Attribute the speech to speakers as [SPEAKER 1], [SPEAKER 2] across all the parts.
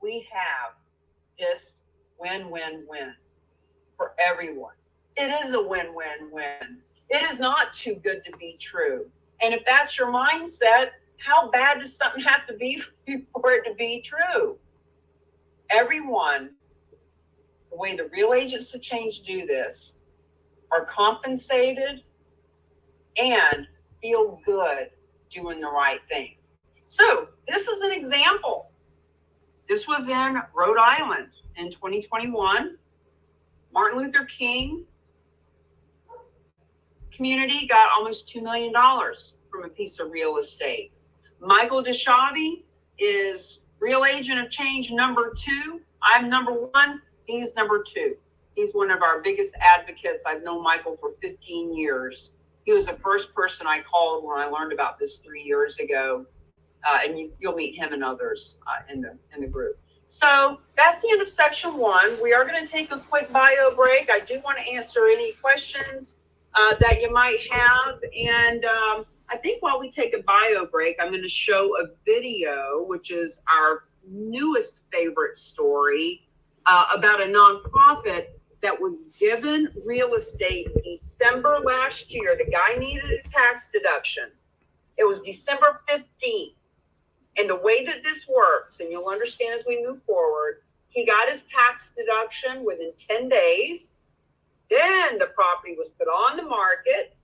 [SPEAKER 1] we have this win-win-win for everyone. It is a win-win-win. It is not too good to be true. And if that's your mindset, how bad does something have to be for it to be true? Everyone, the way the real agents of change do this, are compensated and feel good doing the right thing. So this is an example. This was in Rhode Island in 2021. Martin Luther King community got almost $2 million from a piece of real estate. Michael DeShavi is Real Agent of Change number 2. I'm number 1. He's number 2. He's one of our biggest advocates. I've known Michael for 15 years. He was the first person I called when I learned about this 3 years ago. And you'll meet him and others in the group. So that's the end of section 1. We are going to take a quick bio break. I do want to answer any questions that you might have. And I think while we take a bio break, I'm going to show a video, which is our newest favorite story about a nonprofit that was given real estate December last year. The guy needed a tax deduction. It was December 15th. And the way that this works, and you'll understand as we move forward, he got his tax deduction within 10 days. Then the property was put on the market.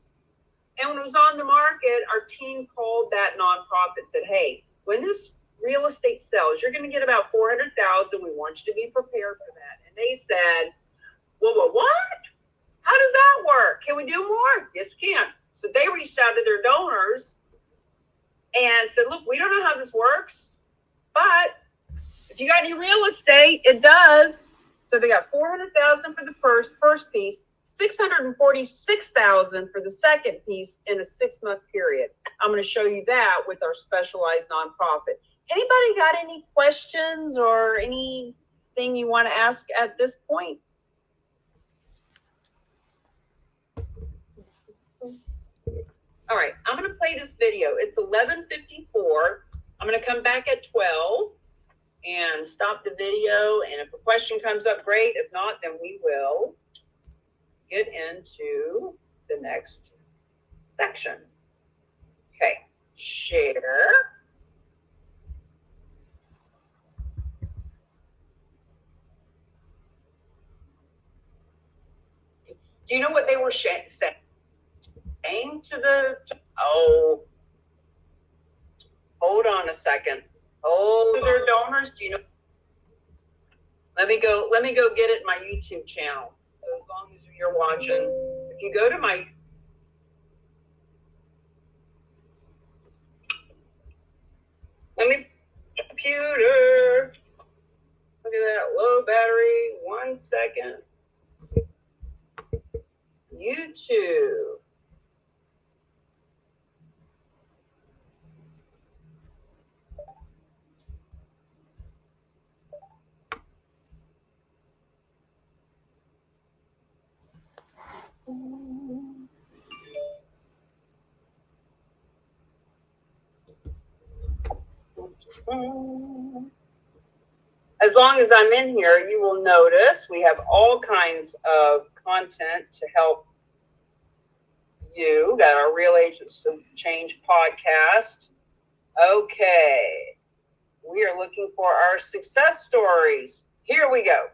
[SPEAKER 1] And when it was on the market, our team called that nonprofit, said, hey, when this real estate sells, you're going to get about $400,000. We want you to be prepared for that. And they said, well, what? How does that work? Can we do more? Yes, we can. So they reached out to their donors and said, look, we don't know how this works, but if you got any real estate, it does. So they got $400,000 for the first piece, $646,000 for the second piece in a 6-month period. I'm going to show you that with our specialized nonprofit. Anybody got any questions or anything you want to ask at this point? All right, I'm going to play this video. It's 11:54. I'm going to come back at 12 and stop the video. And if a question comes up, great. If not, then we will get into the next section. Okay, share. Do you know what they were saying to the, hold on a second. Oh, their donors, do you know? Let me go get it in my YouTube channel. So as long as you're watching, if you go to my, computer, look at that, low battery, 1 second. YouTube. As long as I'm in here, you will notice we have all kinds of content to help you. Got our Real Agents of Change podcast. Okay. We are looking for our success stories. Here we go.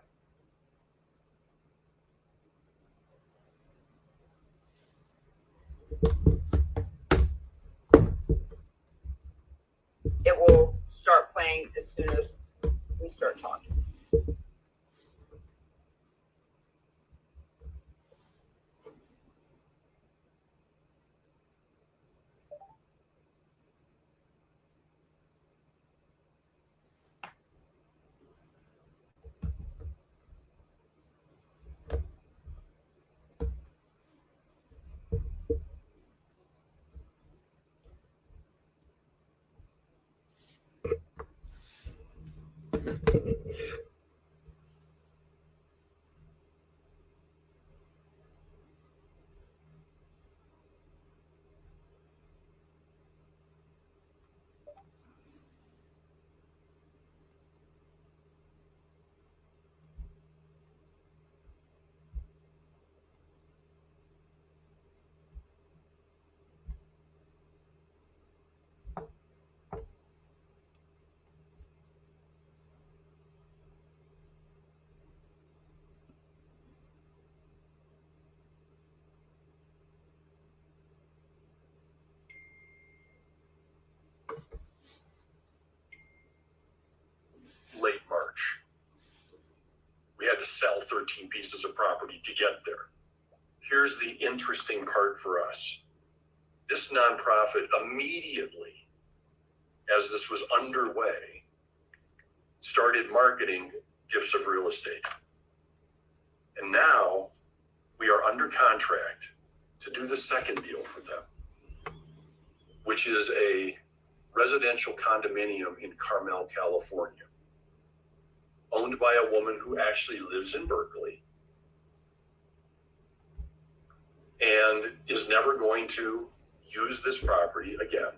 [SPEAKER 1] It will start playing as soon as we start talking.
[SPEAKER 2] sell 13 pieces of property to get there. Here's the interesting part for us. This nonprofit immediately, as this was underway, started marketing gifts of real estate. And now we are under contract to do the second deal for them, which is a residential condominium in Carmel, California, owned by a woman who actually lives in Berkeley and is never going to use this property again.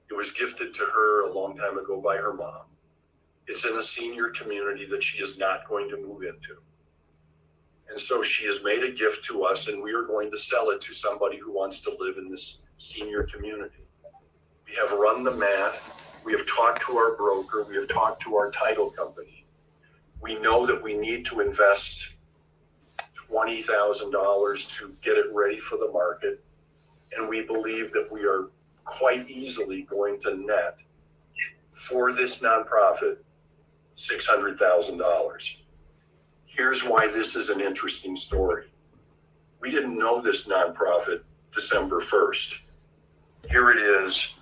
[SPEAKER 2] It was gifted to her a long time ago by her mom. It's in a senior community that she is not going to move into. And so she has made a gift to us, and we are going to sell it to somebody who wants to live in this senior community. We have run the math. We have talked to our broker. We have talked to our title company. We know that we need to invest $20,000 to get it ready for the market. And we believe that we are quite easily going to net for this nonprofit $600,000. Here's why this is an interesting story. We didn't know this nonprofit December 1st. Here it is,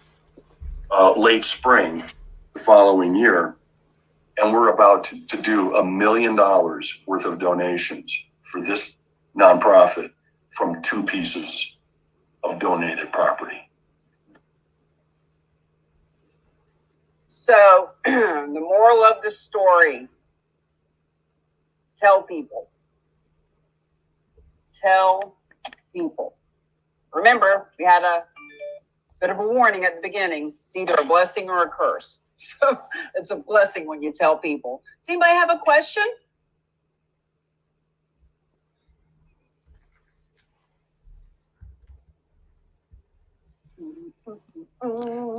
[SPEAKER 2] late spring the following year, and we're about to do $1 million worth of donations for this nonprofit from 2 pieces of donated property.
[SPEAKER 1] So the moral of the story, tell people. Tell people. Remember, we had a bit of a warning at the beginning. It's either a blessing or a curse. So it's a blessing when you tell people. Does anybody have a question?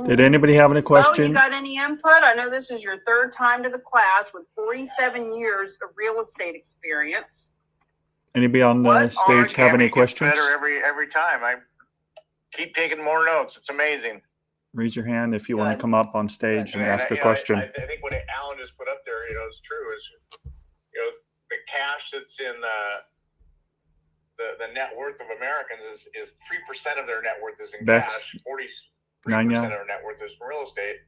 [SPEAKER 3] Did anybody have any questions?
[SPEAKER 1] Well, you got any input? I know this is your 3rd time to the class with 47 years of real estate experience.
[SPEAKER 3] Anybody on the stage have any questions?
[SPEAKER 4] Better every time. I keep taking more notes. It's amazing.
[SPEAKER 3] Raise your hand if you want to come up on stage and ask a question.
[SPEAKER 4] I think what Alan just put up there, is true. Is the cash that's in the net worth of Americans is 3% of their net worth is in cash. 43% of their net worth is from real estate.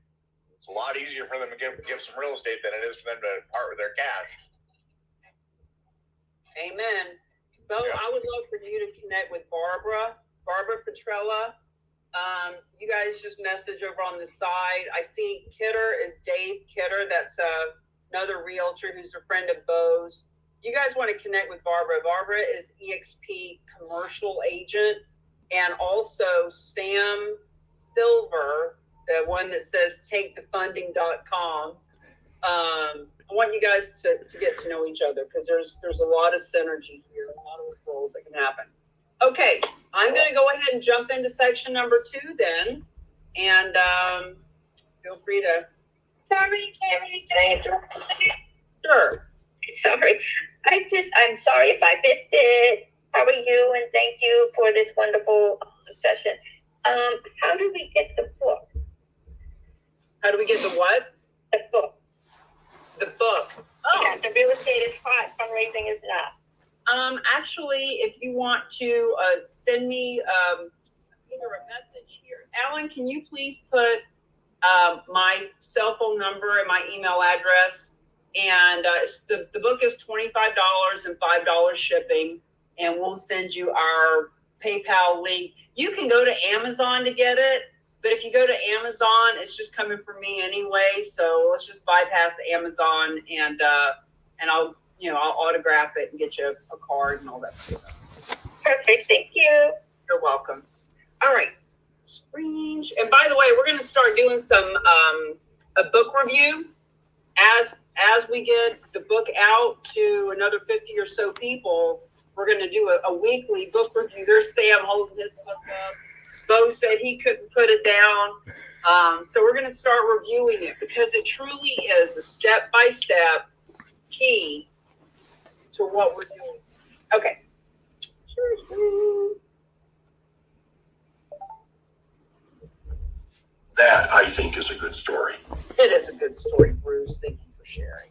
[SPEAKER 4] It's a lot easier for them to give some real estate than it is for them to part with their cash.
[SPEAKER 1] Amen. Bo, I would love for you to connect with Barbara Petrella. You guys just message over on the side. I see Kidder is Dave Kidder. That's another realtor who's a friend of Bo's. You guys want to connect with Barbara. Barbara is eXp commercial agent, and also Sam Silver, the one that says takethefunding.com. I want you guys to get to know each other because there's a lot of synergy here, a lot of referrals that can happen. Okay, I'm going to go ahead and jump into section number 2 then, and feel free to.
[SPEAKER 5] Sorry, Carrie, can I interrupt?
[SPEAKER 1] Sure.
[SPEAKER 5] Sorry, I'm sorry if I missed it. How are you? And thank you for this wonderful session. How do we get the book?
[SPEAKER 1] How do we get the what?
[SPEAKER 5] The book.
[SPEAKER 1] The book. Oh.
[SPEAKER 5] Yeah, the real estate is hot, fundraising is not.
[SPEAKER 1] Actually, if you want to send me either a message here. Alan, can you please put my cell phone number and my email address? And the book is $25 and $5 shipping, and we'll send you our PayPal link. You can go to Amazon to get it, but if you go to Amazon, it's just coming from me anyway. So let's just bypass Amazon, and I'll autograph it and get you a card and all that stuff.
[SPEAKER 5] Perfect, thank you.
[SPEAKER 1] You're welcome. All right, screen. And by the way, we're going to start doing some a book review as we get the book out to another 50 or so people. We're going to do a weekly book review. There's Sam holding his book up. Bo said he couldn't put it down. So we're going to start reviewing it because it truly is a step-by-step key to what we're doing. Okay.
[SPEAKER 2] That, I think, is a good story.
[SPEAKER 1] It is a good story, Bruce. Thank you for sharing.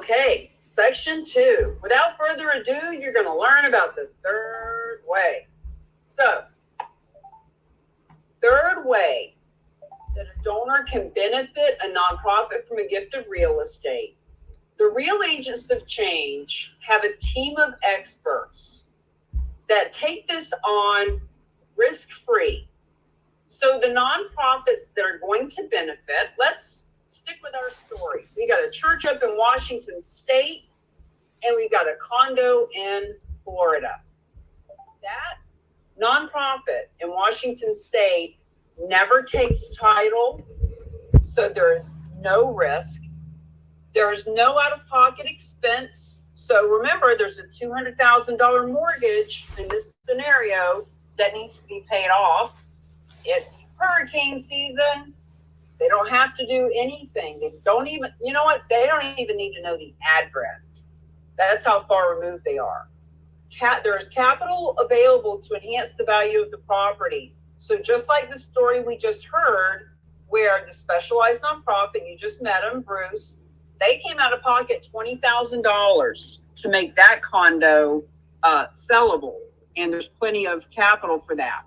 [SPEAKER 1] Okay, section 2. Without further ado, you're going to learn about the third way. So, third way that a donor can benefit a nonprofit from a gift of real estate. The Real Agents of Change have a team of experts that take this on risk-free. So the nonprofits that are going to benefit, let's stick with our story. We got a church up in Washington State, and we got a condo in Florida. That nonprofit in Washington State never takes title, so there's no risk. There's no out-of-pocket expense. So remember, there's a $200,000 mortgage in this scenario that needs to be paid off. It's hurricane season. They don't have to do anything. They don't even, you know what? They don't even need to know the address. That's how far removed they are. There's capital available to enhance the value of the property. So just like the story we just heard, where the specialized nonprofit, you just met him, Bruce, they came out of pocket $20,000 to make that condo sellable. And there's plenty of capital for that.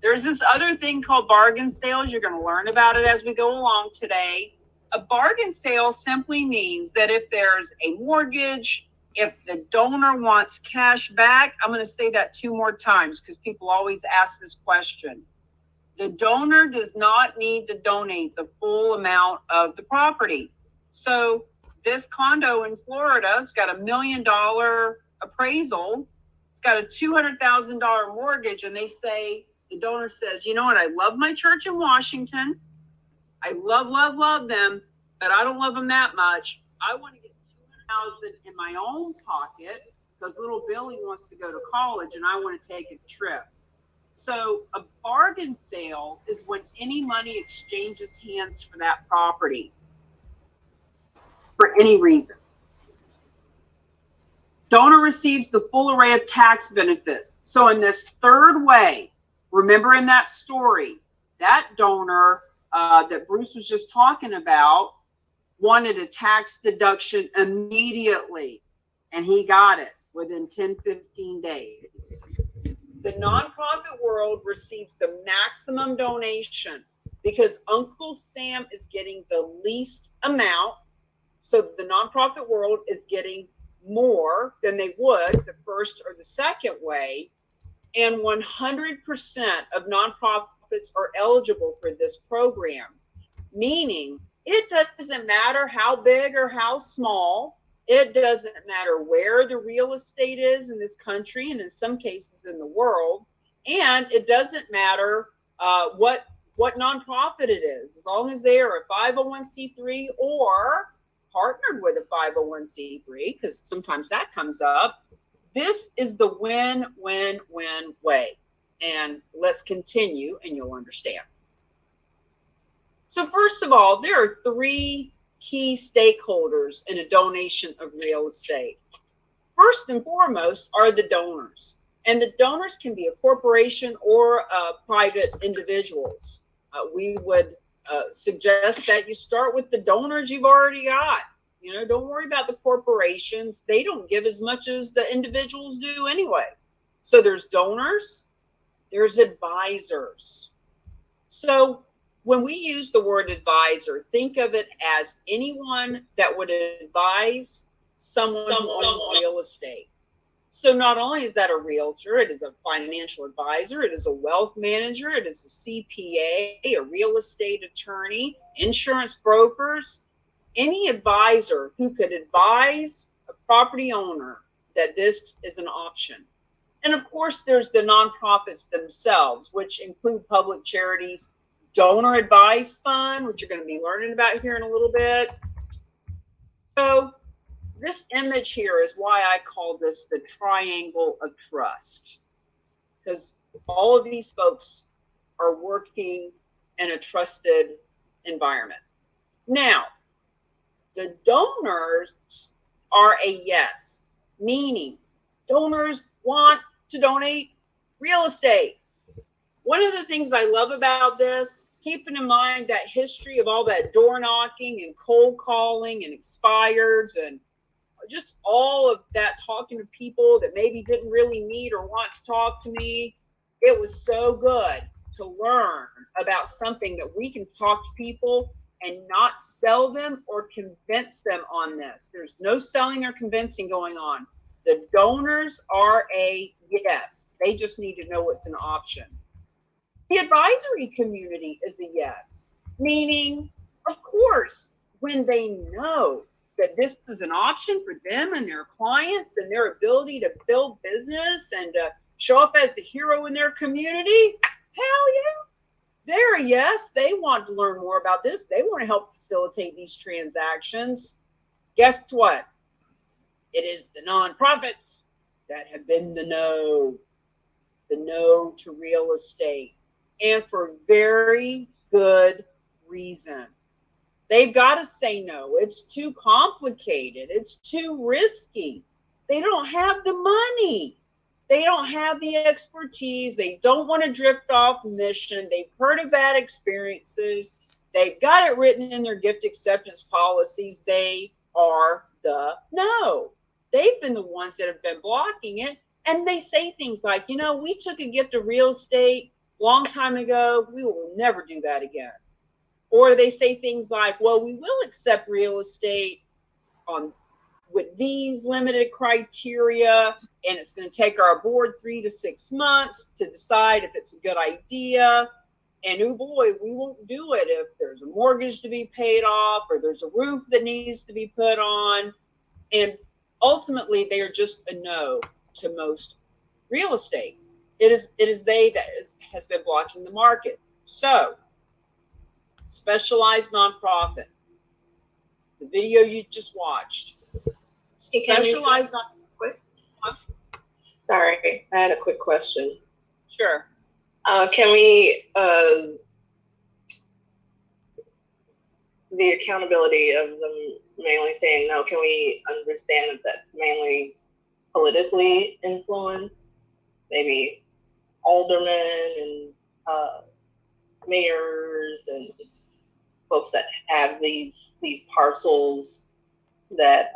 [SPEAKER 1] There's this other thing called bargain sales. You're going to learn about it as we go along today. A bargain sale simply means that if there's a mortgage, if the donor wants cash back, I'm going to say that 2 more times because people always ask this question. The donor does not need to donate the full amount of the property. So this condo in Florida, it's got $1 million appraisal. It's got a $200,000 mortgage, and they say, the donor says, you know what, I love my church in Washington. I love them, but I don't love them that much. I want to get $200,000 in my own pocket because little Billy wants to go to college and I want to take a trip. So a bargain sale is when any money exchanges hands for that property for any reason. Donor receives the full array of tax benefits. So in this third way, remember in that story, that donor that Bruce was just talking about wanted a tax deduction immediately, and he got it within 10-15 days. The nonprofit world receives the maximum donation because Uncle Sam is getting the least amount, so the nonprofit world is getting more than they would the first or the second way. And 100% of nonprofits are eligible for this program, meaning it doesn't matter how big or how small. It doesn't matter where the real estate is in this country and in some cases in the world. And it doesn't matter what nonprofit it is, as long as they are a 501c3 or partnered with a 501c3, because sometimes that comes up. This is the win-win-win way. And let's continue and you'll understand. So first of all, there are 3 key stakeholders in a donation of real estate. First and foremost are the donors. And the donors can be a corporation or private individuals. We would suggest that you start with the donors you've already got. You know, don't worry about the corporations. They don't give as much as the individuals do anyway. So there's donors, there's advisors. So when we use the word advisor, think of it as anyone that would advise someone on real estate. So not only is that a realtor, it is a financial advisor, it is a wealth manager, it is a CPA, a real estate attorney, insurance brokers, any advisor who could advise a property owner that this is an option. And of course, there's the nonprofits themselves, which include public charities, donor advice fund, which you're going to be learning about here in a little bit. So this image here is why I call this the triangle of trust, because all of these folks are working in a trusted environment. Now, the donors are a yes, meaning donors want to donate real estate. One of the things I love about this, keeping in mind that history of all that door knocking and cold calling and expireds and just all of that, talking to people that maybe didn't really need or want to talk to me. It was so good to learn about something that we can talk to people and not sell them or convince them on this. There's no selling or convincing going on. The donors are a yes. They just need to know it's an option. The advisory community is a yes, meaning, of course, when they know that this is an option for them and their clients and their ability to build business and show up as the hero in their community, hell yeah. They're a yes. They want to learn more about this. They want to help facilitate these transactions. Guess what? It is the nonprofits that have been the no to real estate, and for very good reason. They've got to say no. It's too complicated. It's too risky. They don't have the money. They don't have the expertise. They don't want to drift off mission. They've heard of bad experiences. They've got it written in their gift acceptance policies. They are the no. They've been the ones that have been blocking it. And they say things like, you know, we took a gift of real estate a long time ago. We will never do that again. Or they say things like, well, we will accept real estate with these limited criteria, and it's going to take our board 3 to 6 months to decide if it's a good idea. And oh boy, we won't do it if there's a mortgage to be paid off or there's a roof that needs to be put on. And ultimately, they are just a no to most real estate. It is they that has been blocking the market. So, specialized nonprofit, the video you just watched. Specialized nonprofit.
[SPEAKER 6] Sorry, I had a quick question.
[SPEAKER 1] Sure.
[SPEAKER 6] Can we, the accountability of them mainly saying no, can we understand that that's mainly politically influenced? Maybe aldermen and mayors and folks that have these parcels that,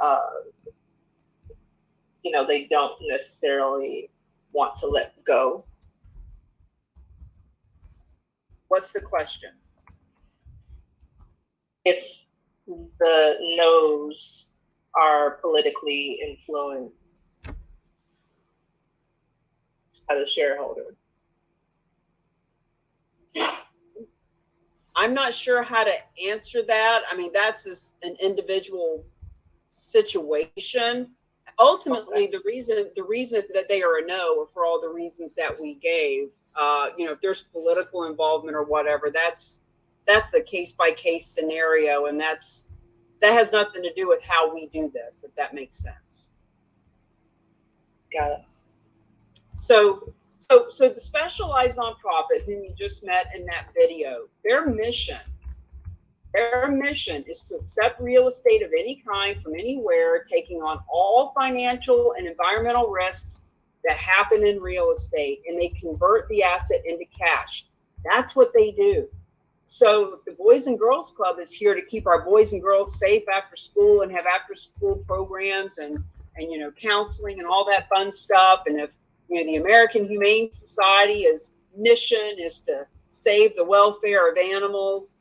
[SPEAKER 6] you know, they don't necessarily want to let go.
[SPEAKER 1] What's the question?
[SPEAKER 6] If the no's are politically influenced by the shareholders.
[SPEAKER 1] I'm not sure how to answer that. I mean, that's just an individual situation. Ultimately, the reason that they are a no are for all the reasons that we gave. You know, if there's political involvement or whatever, that's a case-by-case scenario, and that has nothing to do with how we do this, if that makes sense.
[SPEAKER 6] Got it.
[SPEAKER 1] So the specialized nonprofit whom you just met in that video, their mission is to accept real estate of any kind from anywhere, taking on all financial and environmental risks that happen in real estate, and they convert the asset into cash. That's what they do. So the Boys and Girls Club is here to keep our boys and girls safe after school and have after school programs and you know, counseling and all that fun stuff. And if, you know, the American Humane Society's mission is to save the welfare of animals,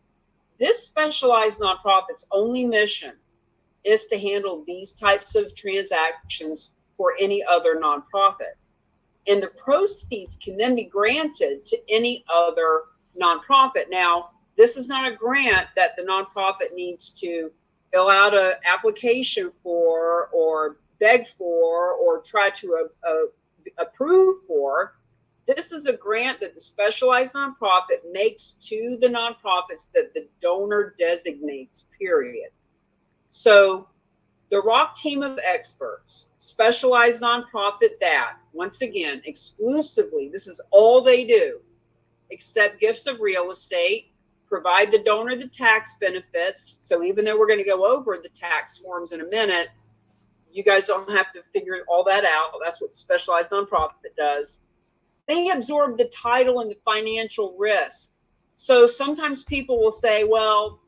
[SPEAKER 1] this specialized nonprofit's only mission is to handle these types of transactions for any other nonprofit. And the proceeds can then be granted to any other nonprofit. Now, this is not a grant that the nonprofit needs to fill out an application for or beg for or try to approve for. This is a grant that the specialized nonprofit makes to the nonprofits that the donor designates, period. So the ROC team of experts, specialized nonprofit that, once again, exclusively, this is all they do, accept gifts of real estate, provide the donor the tax benefits. So even though we're going to go over the tax forms in a minute, you guys don't have to figure all that out. That's what the specialized nonprofit does. They absorb the title and the financial risk. So sometimes people will say, well,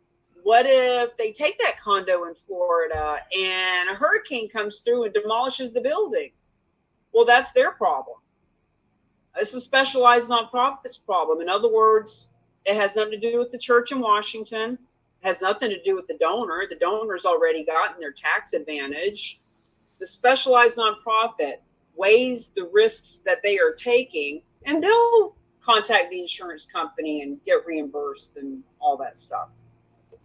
[SPEAKER 1] what if they take that condo in Florida and a hurricane comes through and demolishes the building? Well, that's their problem. It's a specialized nonprofit's problem. In other words, it has nothing to do with the church in Washington. It has nothing to do with the donor. The donor's already gotten their tax advantage. The specialized nonprofit weighs the risks that they are taking, and they'll contact the insurance company and get reimbursed and all that stuff.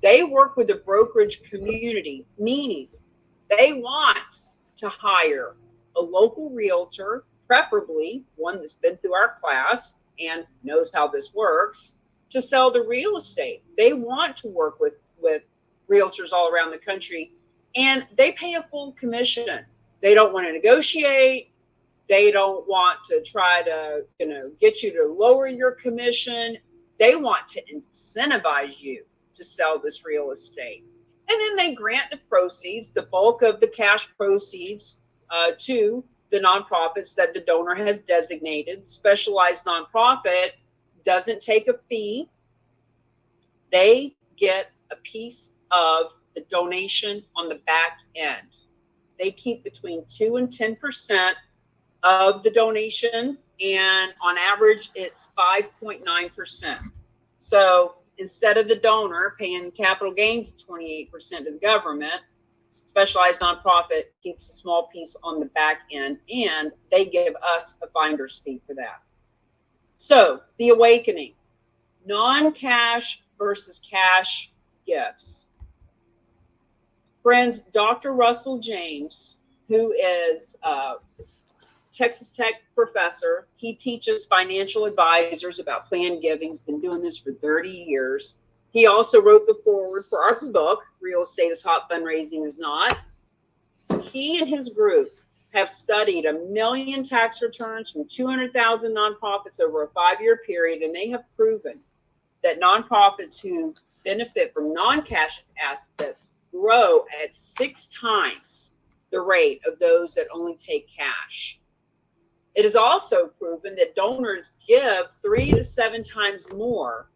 [SPEAKER 1] They work with the brokerage community, meaning they want to hire a local realtor, preferably one that's been through our class and knows how this works, to sell the real estate. They want to work with realtors all around the country, and they pay a full commission. They don't want to negotiate. They don't want to try to, get you to lower your commission. They want to incentivize you to sell this real estate. And then they grant the proceeds, the bulk of the cash proceeds, to the nonprofits that the donor has designated. Specialized nonprofit doesn't take a fee. They get a piece of the donation on the back end. They keep between 2 and 10% of the donation, and on average, it's 5.9%. So instead of the donor paying capital gains of 28% to the government, specialized nonprofit keeps a small piece on the back end, and they give us a finder's fee for that. So the awakening, non-cash versus cash gifts. Friends, Dr. Russell James, who is a Texas Tech professor, he teaches financial advisors about planned giving. He's been doing this for 30 years. He also wrote the foreword for our book, Real Estate is Hot, Fundraising is Not. He and his group have studied 1 million tax returns from 200,000 nonprofits over a 5-year period, and they have proven that nonprofits who benefit from non-cash assets grow at 6 times the rate of those that only take cash. It is also proven that donors give 3 to 7 times more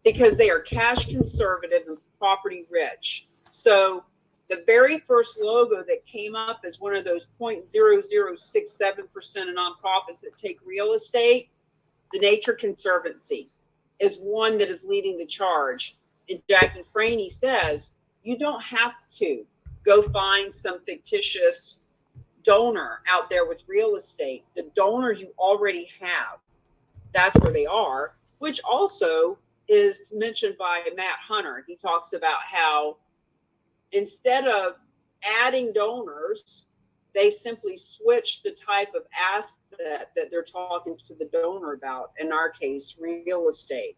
[SPEAKER 1] because they are cash conservative and property rich. So the very first logo that came up as one of those 0.0067% of nonprofits that take real estate, the Nature Conservancy, is one that is leading the charge. And Jackie Franey says, you don't have to go find some fictitious donor out there with real estate. The donors you already have, that's where they are, which also is mentioned by Matt Hunter. He talks about how instead of adding donors, they simply switch the type of asset that they're talking to the donor about, in our case, real estate.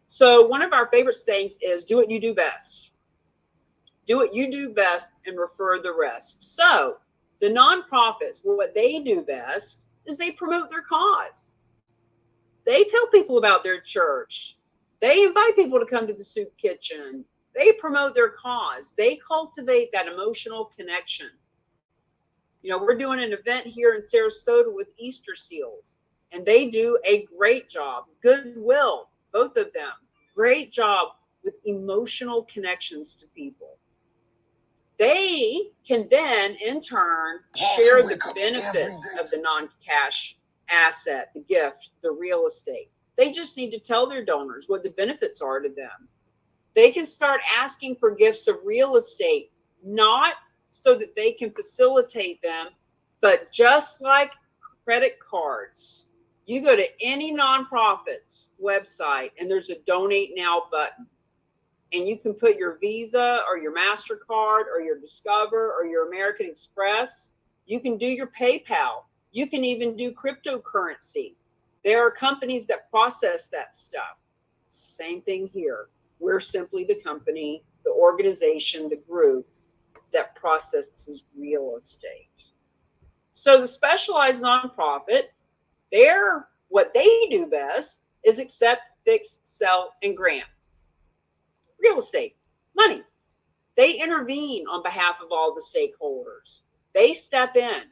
[SPEAKER 1] So one of our favorite sayings is, do what you do best. Do what you do best and refer the rest. So the nonprofits, what they do best is they promote their cause. They tell people about their church. They invite people to come to the soup kitchen. They promote their cause. They cultivate that emotional connection. We're doing an event here in Sarasota with Easter Seals, and they do a great job. Goodwill, both of them, great job with emotional connections to people. They can then, in turn, share the benefits of the non-cash asset, the gift, the real estate. They just need to tell their donors what the benefits are to them. They can start asking for gifts of real estate, not so that they can facilitate them, but just like credit cards. You go to any nonprofit's website and there's a donate now button. And you can put your Visa or your MasterCard or your Discover or your American Express. You can do your PayPal. You can even do cryptocurrency. There are companies that process that stuff. Same thing here. We're simply the company, the organization, the group that processes real estate. So the specialized nonprofit, what they do best is accept, fix, sell, and grant. Real estate, money. They intervene on behalf of all the stakeholders. They step in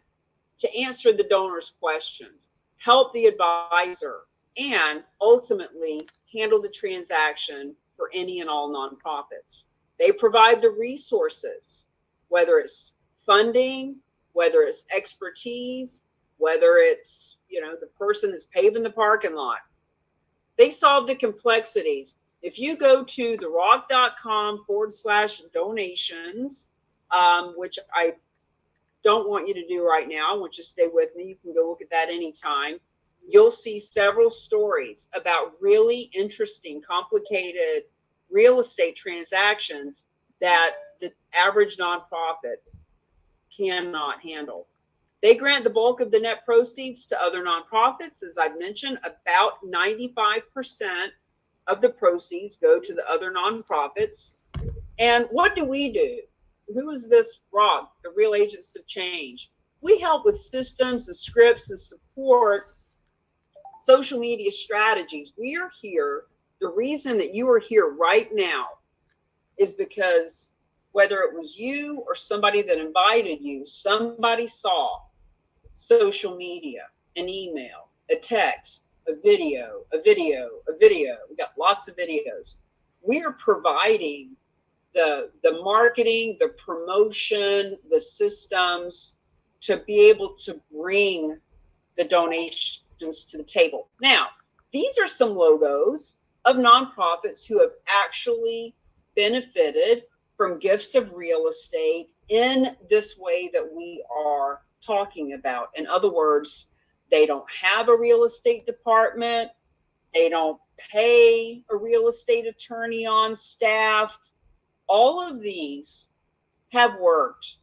[SPEAKER 1] to answer the donor's questions, help the advisor, and ultimately handle the transaction for any and all nonprofits. They provide the resources, whether it's funding, whether it's expertise, whether it's, the person that's paving the parking lot. They solve the complexities. If you go to therock.com/donations, which I don't want you to do right now, I want you to stay with me. You can go look at that anytime. You'll see several stories about really interesting, complicated real estate transactions that the average nonprofit cannot handle. They grant the bulk of the net proceeds to other nonprofits. As I've mentioned, about 95% of the proceeds go to the other nonprofits. And what do? Who is this ROC, the Real Agents of Change? We help with systems and scripts and support social media strategies. We are here. The reason that you are here right now is because whether it was you or somebody that invited you, somebody saw social media, an email, a text, a video. We got lots of videos. We are providing the marketing, the promotion, the systems to be able to bring the donations to the table. Now, these are some logos of nonprofits who have actually benefited from gifts of real estate in this way that we are talking about. In other words, they don't have a real estate department. They don't pay a real estate attorney on staff. All of these have worked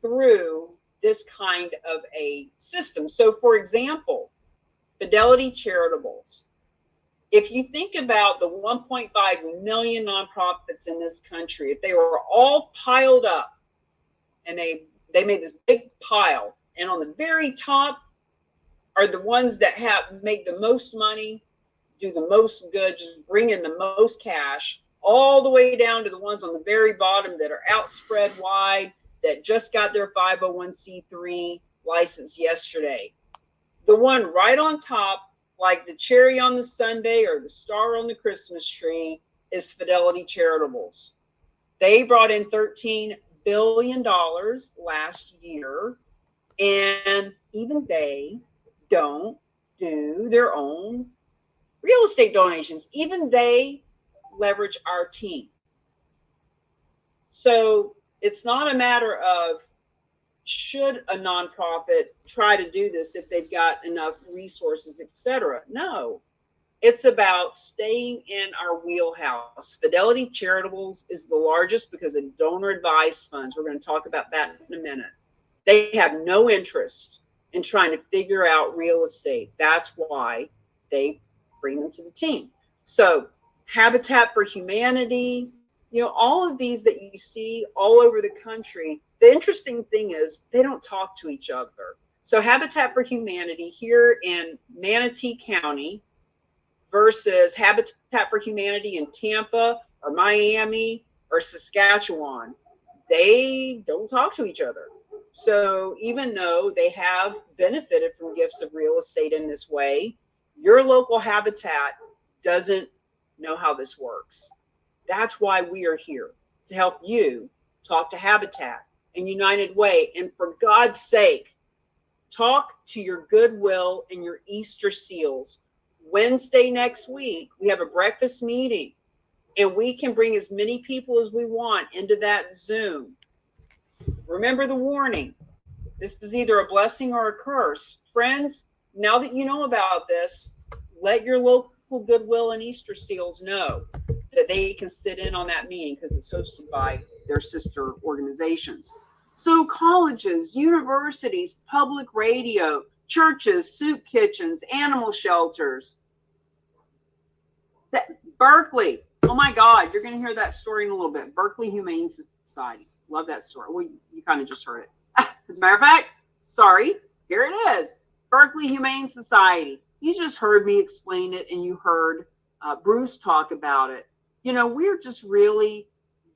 [SPEAKER 1] through this kind of a system. So, for example, Fidelity Charitables. If you think about the 1.5 million nonprofits in this country, if they were all piled up and they made this big pile, and on the very top are the ones that make the most money, do the most good, just bring in the most cash, all the way down to the ones on the very bottom that are outspread wide, that just got their 501c3 license yesterday. The one right on top, like the cherry on the sundae or the star on the Christmas tree, is Fidelity Charitables. They brought in $13 billion last year, and even they don't do their own real estate donations. Even they leverage our team. So it's not a matter of should a nonprofit try to do this if they've got enough resources, etc. No, it's about staying in our wheelhouse. Fidelity Charitables is the largest because of donor advised funds. We're going to talk about that in a minute. They have no interest in trying to figure out real estate. That's why they bring them to the team. So Habitat for Humanity, all of these that you see all over the country, the interesting thing is they don't talk to each other. So Habitat for Humanity here in Manatee County versus Habitat for Humanity in Tampa or Miami or Saskatchewan, they don't talk to each other. So even though they have benefited from gifts of real estate in this way, your local Habitat doesn't know how this works. That's why we are here, to help you talk to Habitat and United Way. And for God's sake, talk to your Goodwill and your Easter Seals. Wednesday next week, we have a breakfast meeting, and we can bring as many people as we want into that Zoom. Remember the warning. This is either a blessing or a curse. Friends, now that you know about this, let your local Goodwill and Easter Seals know that they can sit in on that meeting because it's hosted by their sister organizations. So colleges, universities, public radio, churches, soup kitchens, animal shelters. Berkeley, oh my God, you're going to hear that story in a little bit. Berkeley Humane Society. Love that story. Well, you kind of just heard it. As a matter of fact, sorry, here it is. Berkeley Humane Society. You just heard me explain it, and you heard Bruce talk about it. We're just really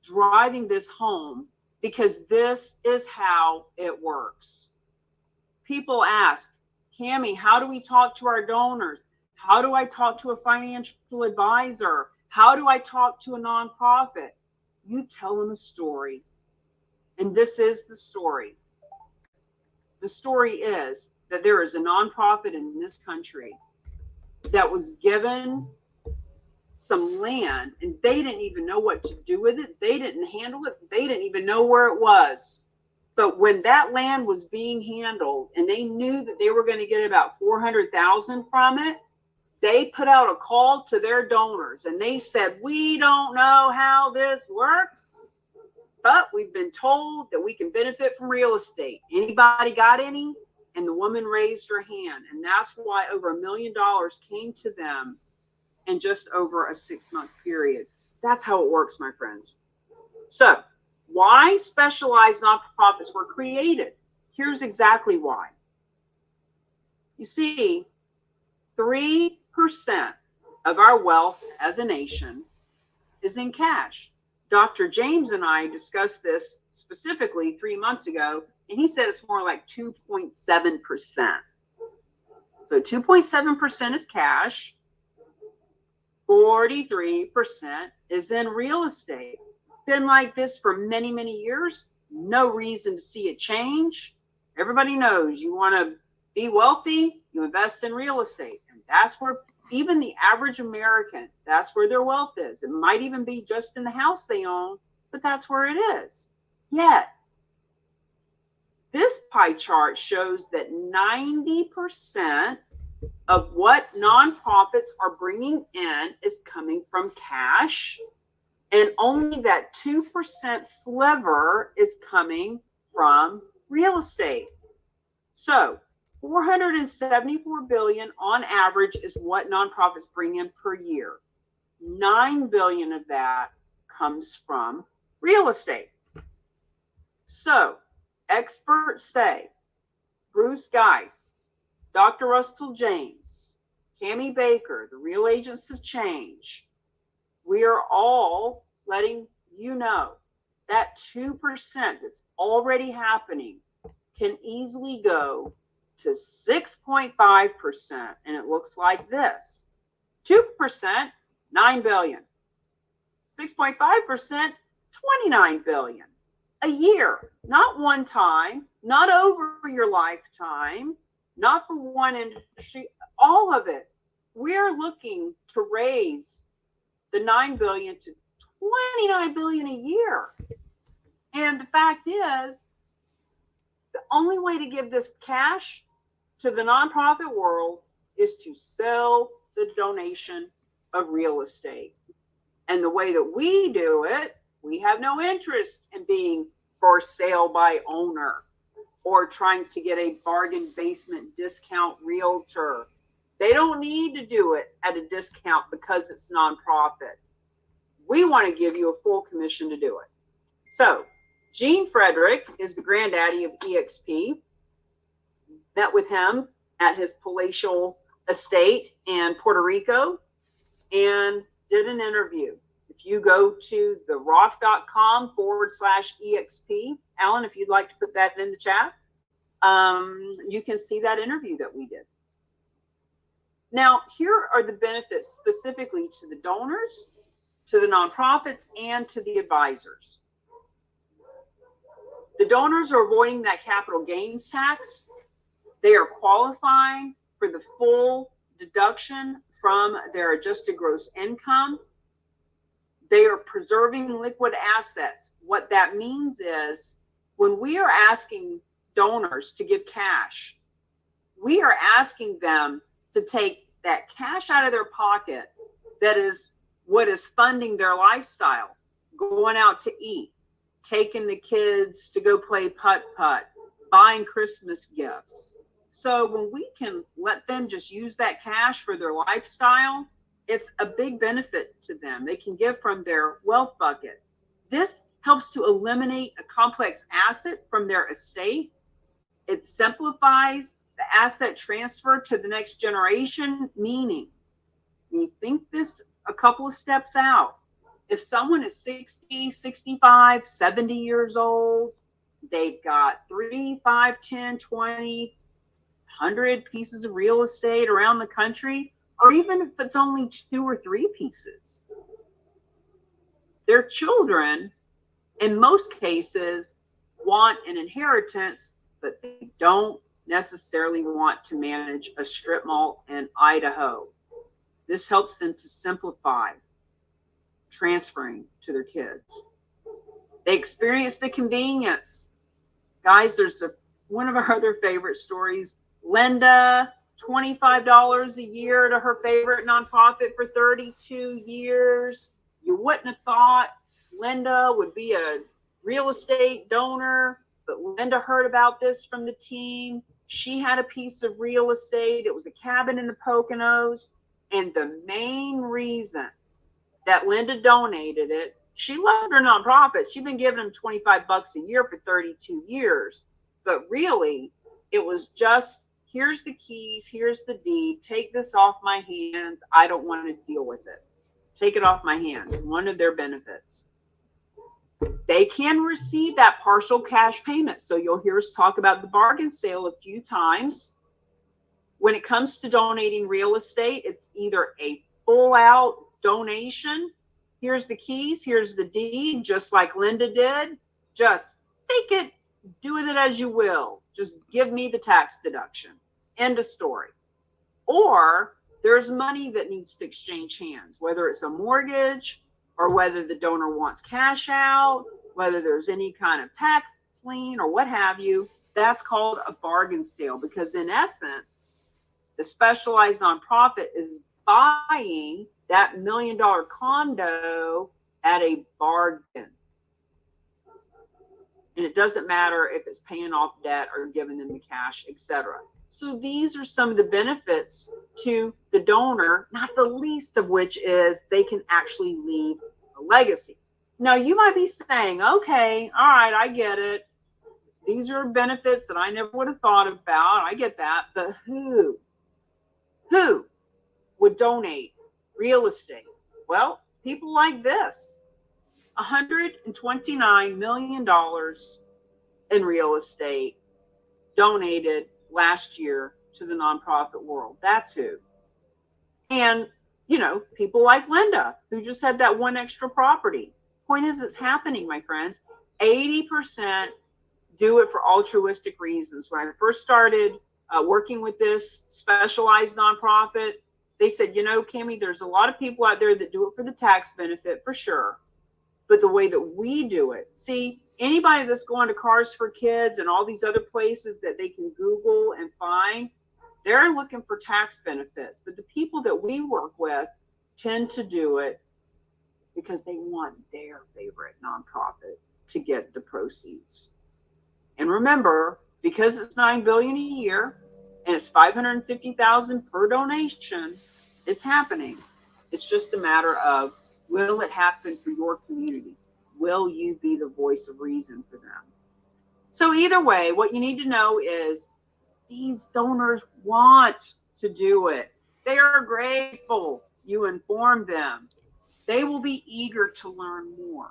[SPEAKER 1] driving this home because this is how it works. People ask, Cammie, how do we talk to our donors? How do I talk to a financial advisor? How do I talk to a nonprofit? you tell them a story. And this is the story. The story is that there is a nonprofit in this country that was given some land and they didn't even know what to do with it. They didn't handle it. They didn't even know where it was. But when that land was being handled and they knew that they were going to get about 400,000 from it, they put out a call to their donors and they said, we don't know how this works, but we've been told that we can benefit from real estate. Anybody got any? And the woman raised her hand. And that's why over $1 million came to them in just over a 6-month period. That's how it works, my friends. So why specialized nonprofits were created? Here's exactly why. You see, 3% of our wealth as a nation is in cash. Dr. James and I discussed this specifically 3 months ago, and he said it's more like 2.7%. So 2.7% is cash. 43% is in real estate. Been like this for many, many years. No reason to see it change. Everybody knows you want to be wealthy, you invest in real estate. And that's where even the average American, that's where their wealth is. It might even be just in the house they own, but that's where it is. Yet, this pie chart shows that 90% of what nonprofits are bringing in is coming from cash, and only that 2% sliver is coming from real estate. So 474 billion on average is what nonprofits bring in per year. 9 billion of that comes from real estate. So experts say Bruce Geist, Dr. Russell James, Cammie Baker, the Real Agents of Change, we are all letting you know that 2% that's already happening can easily go to 6.5%. And it looks like this. 2%, 9 billion. 6.5%, 29 billion a year. Not one time, not over your lifetime, not for one industry, all of it. We're looking to raise the 9 billion to 29 billion a year. And the fact is, the only way to give this cash to the nonprofit world is to sell the donation of real estate. And the way that we do it, we have no interest in being for sale by owner or trying to get a bargain basement discount realtor. They don't need to do it at a discount because it's nonprofit. We want to give you a full commission to do it. So Gene Frederick is the granddaddy of eXp. Met with him at his palatial estate in Puerto Rico and did an interview. If you go to theroth.com/EXP, Alan, if you'd like to put that in the chat, you can see that interview that we did. Now, here are the benefits specifically to the donors, to the nonprofits, and to the advisors. The donors are avoiding that capital gains tax. They are qualifying for the full deduction from their adjusted gross income. They are preserving liquid assets. What that means is when we are asking donors to give cash, we are asking them to take that cash out of their pocket that is what is funding their lifestyle, going out to eat, taking the kids to go play putt-putt, buying Christmas gifts. So when we can let them just use that cash for their lifestyle, it's a big benefit to them. They can give from their wealth bucket. This helps to eliminate a complex asset from their estate. It simplifies the asset transfer to the next generation, meaning when you think this a couple of steps out, if someone is 60, 65, 70 years old, they've got 3, 5, 10, 20, 100 pieces of real estate around the country, or even if it's only 2 or 3 pieces, their children, in most cases, want an inheritance, but they don't necessarily want to manage a strip mall in Idaho. This helps them to simplify transferring to their kids. They experience the convenience. Guys, there's one of our other favorite stories. Linda, $25 a year to her favorite nonprofit for 32 years. You wouldn't have thought Linda would be a real estate donor, but Linda heard about this from the team. She had a piece of real estate. It was a cabin in the Poconos. And the main reason that Linda donated it, she loved her nonprofit. She'd been giving them $25 a year for 32 years. But really, it was just, here's the keys, here's the deed, take this off my hands. I don't want to deal with it. Take it off my hands. One of their benefits. They can receive that partial cash payment. So you'll hear us talk about the bargain sale a few times. When it comes to donating real estate, it's either a full out donation. Here's the keys, here's the deed, just like Linda did. Just take it, do with it as you will. Just give me the tax deduction. End of story. Or there's money that needs to exchange hands, whether it's a mortgage or whether the donor wants cash out, whether there's any kind of tax lien or what have you. That's called a bargain sale, because in essence, the specialized nonprofit is buying that $1 million condo at a bargain. And it doesn't matter if it's paying off debt or giving them the cash, etc. So these are some of the benefits to the donor, not the least of which is they can actually leave a legacy. Now you might be saying, okay, all right, I get it. These are benefits that I never would have thought about. I get that. But who would donate real estate? Well, people like this. $129 million in real estate donated last year to the nonprofit world. That's who. And, you know, people like Linda, who just had that one extra property. Point is, it's happening, my friends. 80% do it for altruistic reasons. When I first started working with this specialized nonprofit, they said, you know, Kimmy, there's a lot of people out there that do it for the tax benefit, for sure. But the way that we do it, see, anybody that's going to Cars for Kids and all these other places that they can Google and find, they're looking for tax benefits. But the people that we work with tend to do it because they want their favorite nonprofit to get the proceeds. And remember, because it's $9 billion a year and it's $550,000 per donation, it's happening. It's just a matter of, will it happen for your community? Will you be the voice of reason for them? So either way, what you need to know is these donors want to do it. They are grateful you informed them. They will be eager to learn more.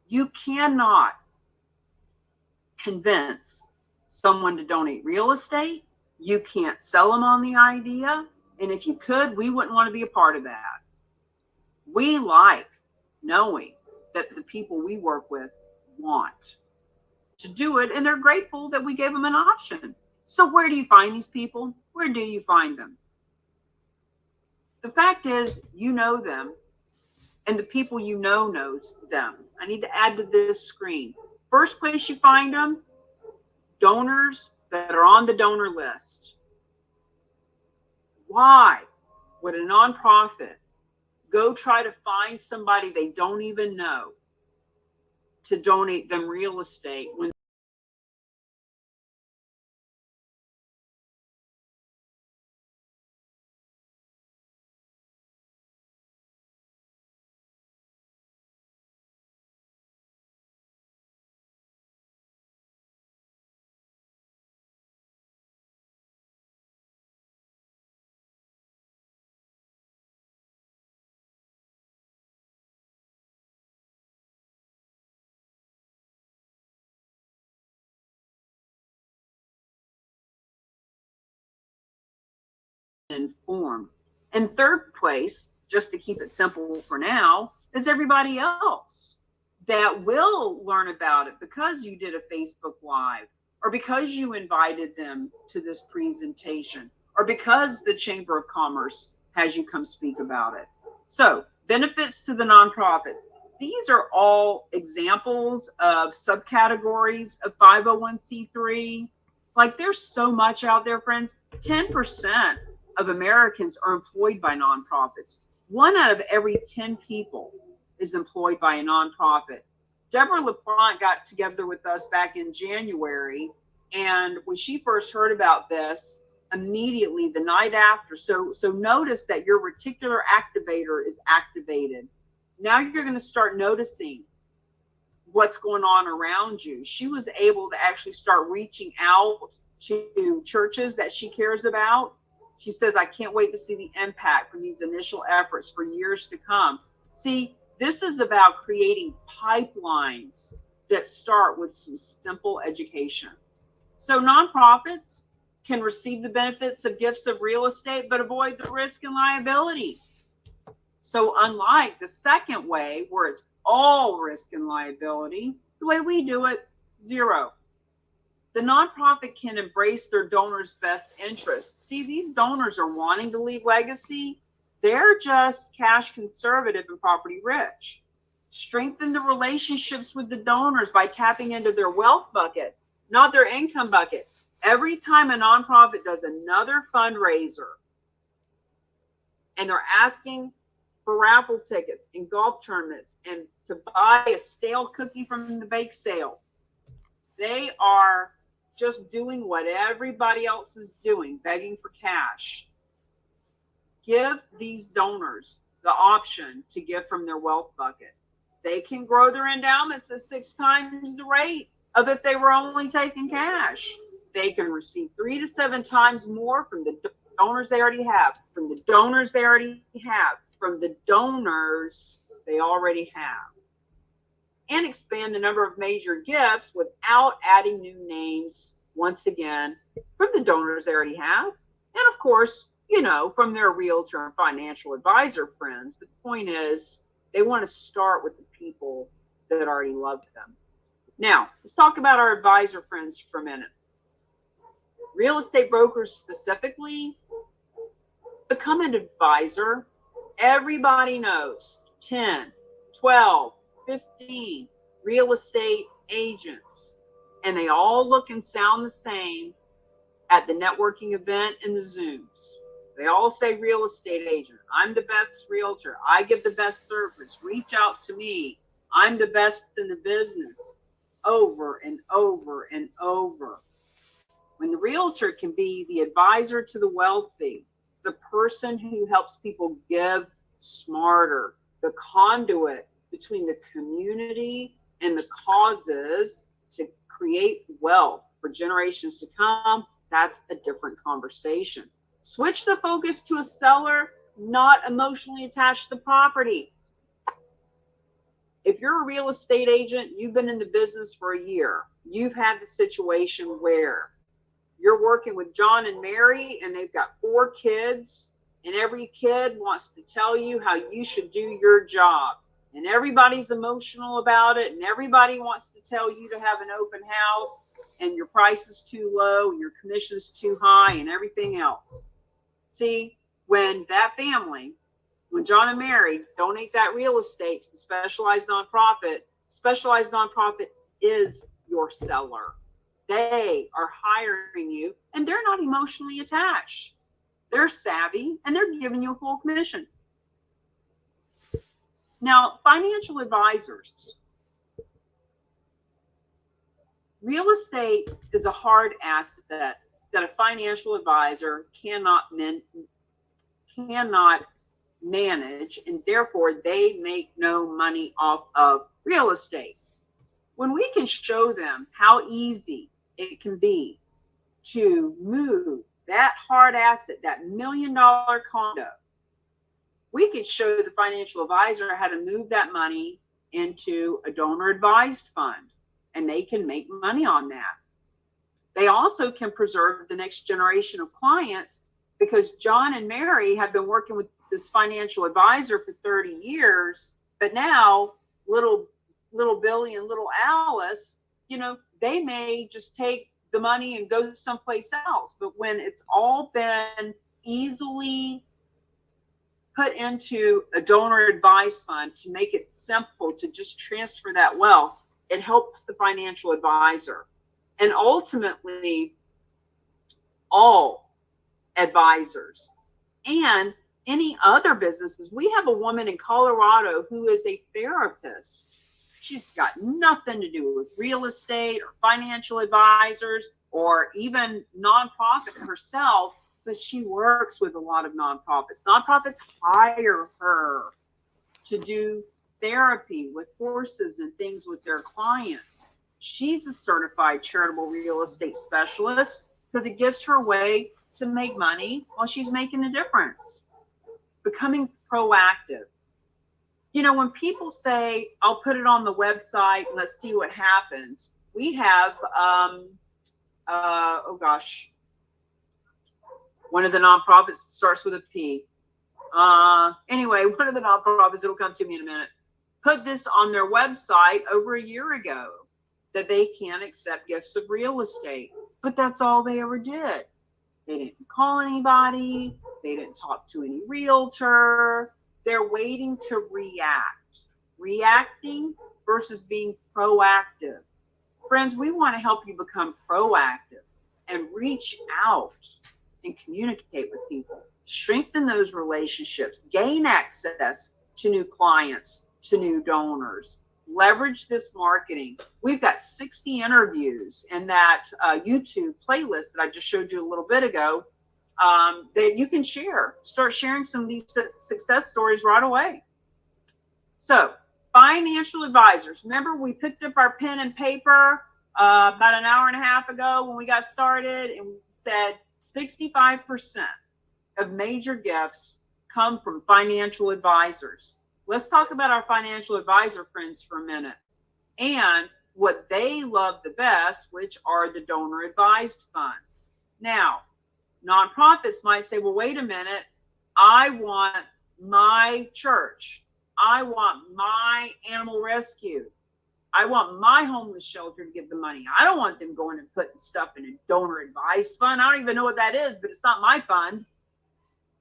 [SPEAKER 1] You cannot convince someone to donate real estate. You can't sell them on the idea. And if you could, we wouldn't want to be a part of that. We like knowing that the people we work with want to do it, and they're grateful that we gave them an option. So where do you find these people? Where do you find them? The fact is, you know them, and the people you know knows them. I need to add to this screen. First place you find them, donors that are on the donor list. Why would a nonprofit go try to find somebody they don't even know to donate them real estate when informed? And third place, just to keep it simple for now, as everybody else that will learn about it because you did a Facebook Live, or because you invited them to this presentation, or because the Chamber of Commerce has you come speak about it. So, benefits to the nonprofits. These are all examples of subcategories of 501c3. Like, there's so much out there, friends. 10% of Americans are employed by nonprofits. 1 out of every 10 people is employed by a nonprofit. Deborah LaPlante got together with us back in January, and when she first heard about this, immediately the night after, so notice that your reticular activator is activated. Now you're going to start noticing what's going on around you. She was able to actually start reaching out to churches that she cares about. She says, I can't wait to see the impact from these initial efforts for years to come. See, this is about creating pipelines that start with some simple education. So nonprofits can receive the benefits of gifts of real estate, but avoid the risk and liability. So unlike the second way, where it's all risk and liability, the way we do it, 0. The nonprofit can embrace their donors' best interests. See, these donors are wanting to leave legacy. They're just cash conservative and property rich. Strengthen the relationships with the donors by tapping into their wealth bucket, not their income bucket. Every time a nonprofit does another fundraiser and they're asking for raffle tickets and golf tournaments and to buy a stale cookie from the bake sale, they are just doing what everybody else is doing, begging for cash. Give these donors the option to give from their wealth bucket. They can grow their endowments at 6 times the rate of if they were only taking cash. They can receive 3 to 7 times more from the donors they already have, from the donors they already have, from the donors they already have. And expand the number of major gifts without adding new names, once again, from the donors they already have. And of course, you know, from their realtor and financial advisor friends. But the point is, they want to start with the people that already love them. Now, let's talk about our advisor friends for a minute. Real estate brokers specifically, become an advisor. Everybody knows 10, 12, 15 real estate agents, and they all look and sound the same at the networking event and the Zooms. They all say real estate agent. I'm the best realtor. I give the best service. Reach out to me. I'm the best in the business. Over and over and over. When the realtor can be the advisor to the wealthy, the person who helps people give smarter, the conduit between the community and the causes to create wealth for generations to come, that's a different conversation. Switch the focus to a seller not emotionally attached to the property. If you're a real estate agent, you've been in the business for a year, you've had the situation where you're working with John and Mary and they've got 4 kids, and every kid wants to tell you how you should do your job. And everybody's emotional about it, and everybody wants to tell you to have an open house, and your price is too low, and your commission is too high, and everything else. See, when that family, when John and Mary donate that real estate to the specialized nonprofit is your seller. They are hiring you, and they're not emotionally attached. They're savvy, and they're giving you a full commission. Now, financial advisors. Real estate is a hard asset that a financial advisor cannot manage, and therefore they make no money off of real estate. When we can show them how easy it can be to move that hard asset, that $1 million condo, we could show the financial advisor how to move that money into a donor advised fund, and they can make money on that. They also can preserve the next generation of clients, because John and Mary have been working with this financial advisor for 30 years. But now little Billy and little Alice, they may just take the money and go someplace else. But when it's all been easily put into a donor advised fund to make it simple to just transfer that wealth, it helps the financial advisor. And ultimately, all advisors and any other businesses. We have a woman in Colorado who is a therapist. She's got nothing to do with real estate or financial advisors or even nonprofit herself, but she works with a lot of nonprofits. Nonprofits hire her to do therapy with horses and things with their clients. She's a certified charitable real estate specialist because it gives her a way to make money while she's making a difference. Becoming proactive. When people say, I'll put it on the website and let's see what happens. We have, one of the nonprofits starts with a P. Anyway, one of the nonprofits, it'll come to me in a minute, put this on their website over a year ago that they can't accept gifts of real estate. But that's all they ever did. They didn't call anybody. They didn't talk to any realtor. They're waiting to react. Reacting versus being proactive. Friends, we want to help you become proactive and reach out and communicate with people. Strengthen those relationships. Gain access to new clients, to new donors. Leverage this marketing. We've got 60 interviews in that YouTube playlist that I just showed you a little bit ago that you can share. Start sharing some of these success stories right away. So, financial advisors. Remember, we picked up our pen and paper about an hour and a half ago when we got started, and we said 65% of major gifts come from financial advisors. Let's talk about our financial advisor friends for a minute and what they love the best, which are the donor advised funds. Now, nonprofits might say, well, wait a minute. I want my church. I want my animal rescue. I want my homeless shelter to give the money. I don't want them going and putting stuff in a donor advised fund. I don't even know what that is, but it's not my fund.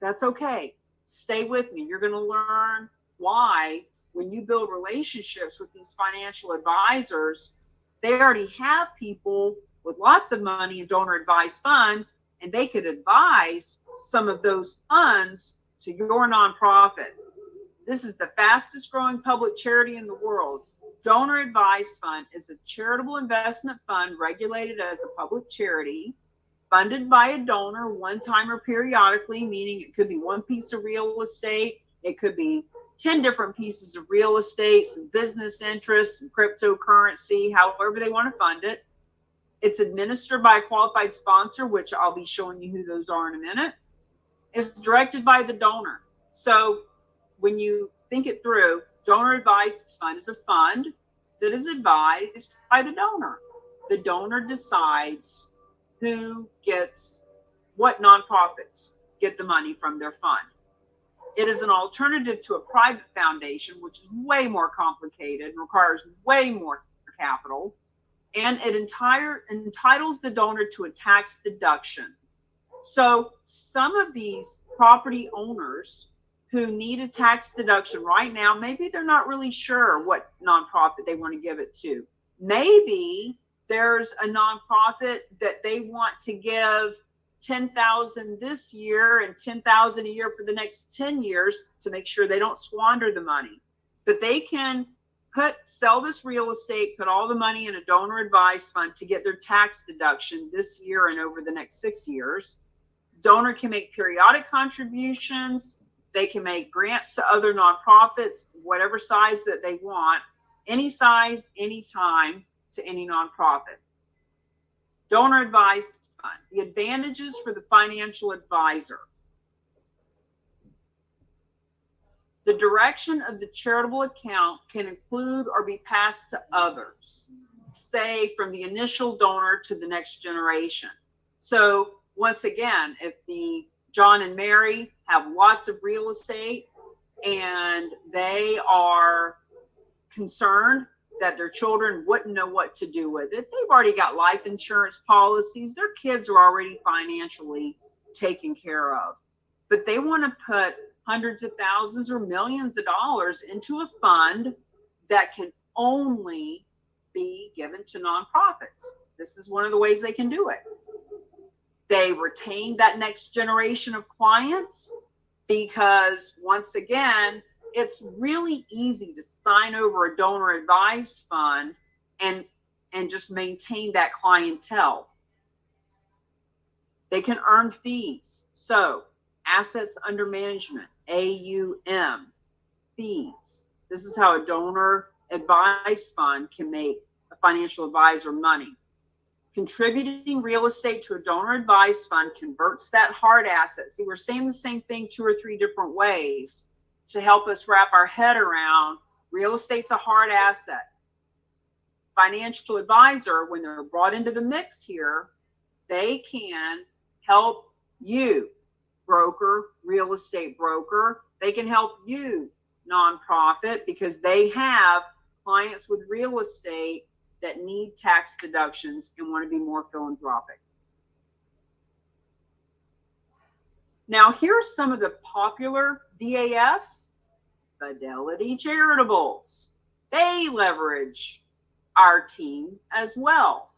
[SPEAKER 1] That's okay. Stay with me. You're going to learn why when you build relationships with these financial advisors, they already have people with lots of money in donor advised funds, and they could advise some of those funds to your nonprofit. This is the fastest growing public charity in the world. Donor advised fund is a charitable investment fund regulated as a public charity, funded by a donor one time or periodically, meaning it could be one piece of real estate, it could be 10 different pieces of real estate, some business interests, some cryptocurrency, however they want to fund it. It's administered by a qualified sponsor, which I'll be showing you who those are in a minute. It's directed by the donor. So when you think it through, donor advised fund is a fund that is advised by the donor. The donor decides who gets, what nonprofits get the money from their fund. It is an alternative to a private foundation, which is way more complicated and requires way more capital. And it entitles the donor to a tax deduction. So some of these property owners who need a tax deduction right now, maybe they're not really sure what nonprofit they want to give it to. Maybe there's a nonprofit that they want to give $10,000 this year and $10,000 a year for the next 10 years to make sure they don't squander the money. But they can sell this real estate, put all the money in a donor advised fund to get their tax deduction this year and over the next 6 years. Donor can make periodic contributions. They can make grants to other nonprofits, whatever size that they want, any size, any time, to any nonprofit. Donor advised fund. The advantages for the financial advisor. The direction of the charitable account can include or be passed to others, say from the initial donor to the next generation. So once again, if the John and Mary have lots of real estate and they are concerned that their children wouldn't know what to do with it. They've already got life insurance policies. Their kids are already financially taken care of. But they want to put hundreds of thousands or millions of dollars into a fund that can only be given to nonprofits. This is one of the ways they can do it. They retain that next generation of clients because, once again, it's really easy to sign over a donor advised fund and just maintain that clientele. They can earn fees. So assets under management, AUM, fees. This is how a donor advised fund can make a financial advisor money. Contributing real estate to a donor advised fund converts that hard asset. See, we're saying the same thing 2 or 3 different ways to help us wrap our head around real estate's a hard asset. Financial advisor, when they're brought into the mix here, they can help you, broker, real estate broker. They can help you, nonprofit, because they have clients with real estate that need tax deductions and want to be more philanthropic. Now, here are some of the popular DAFs. Fidelity Charitables. They leverage our team as well.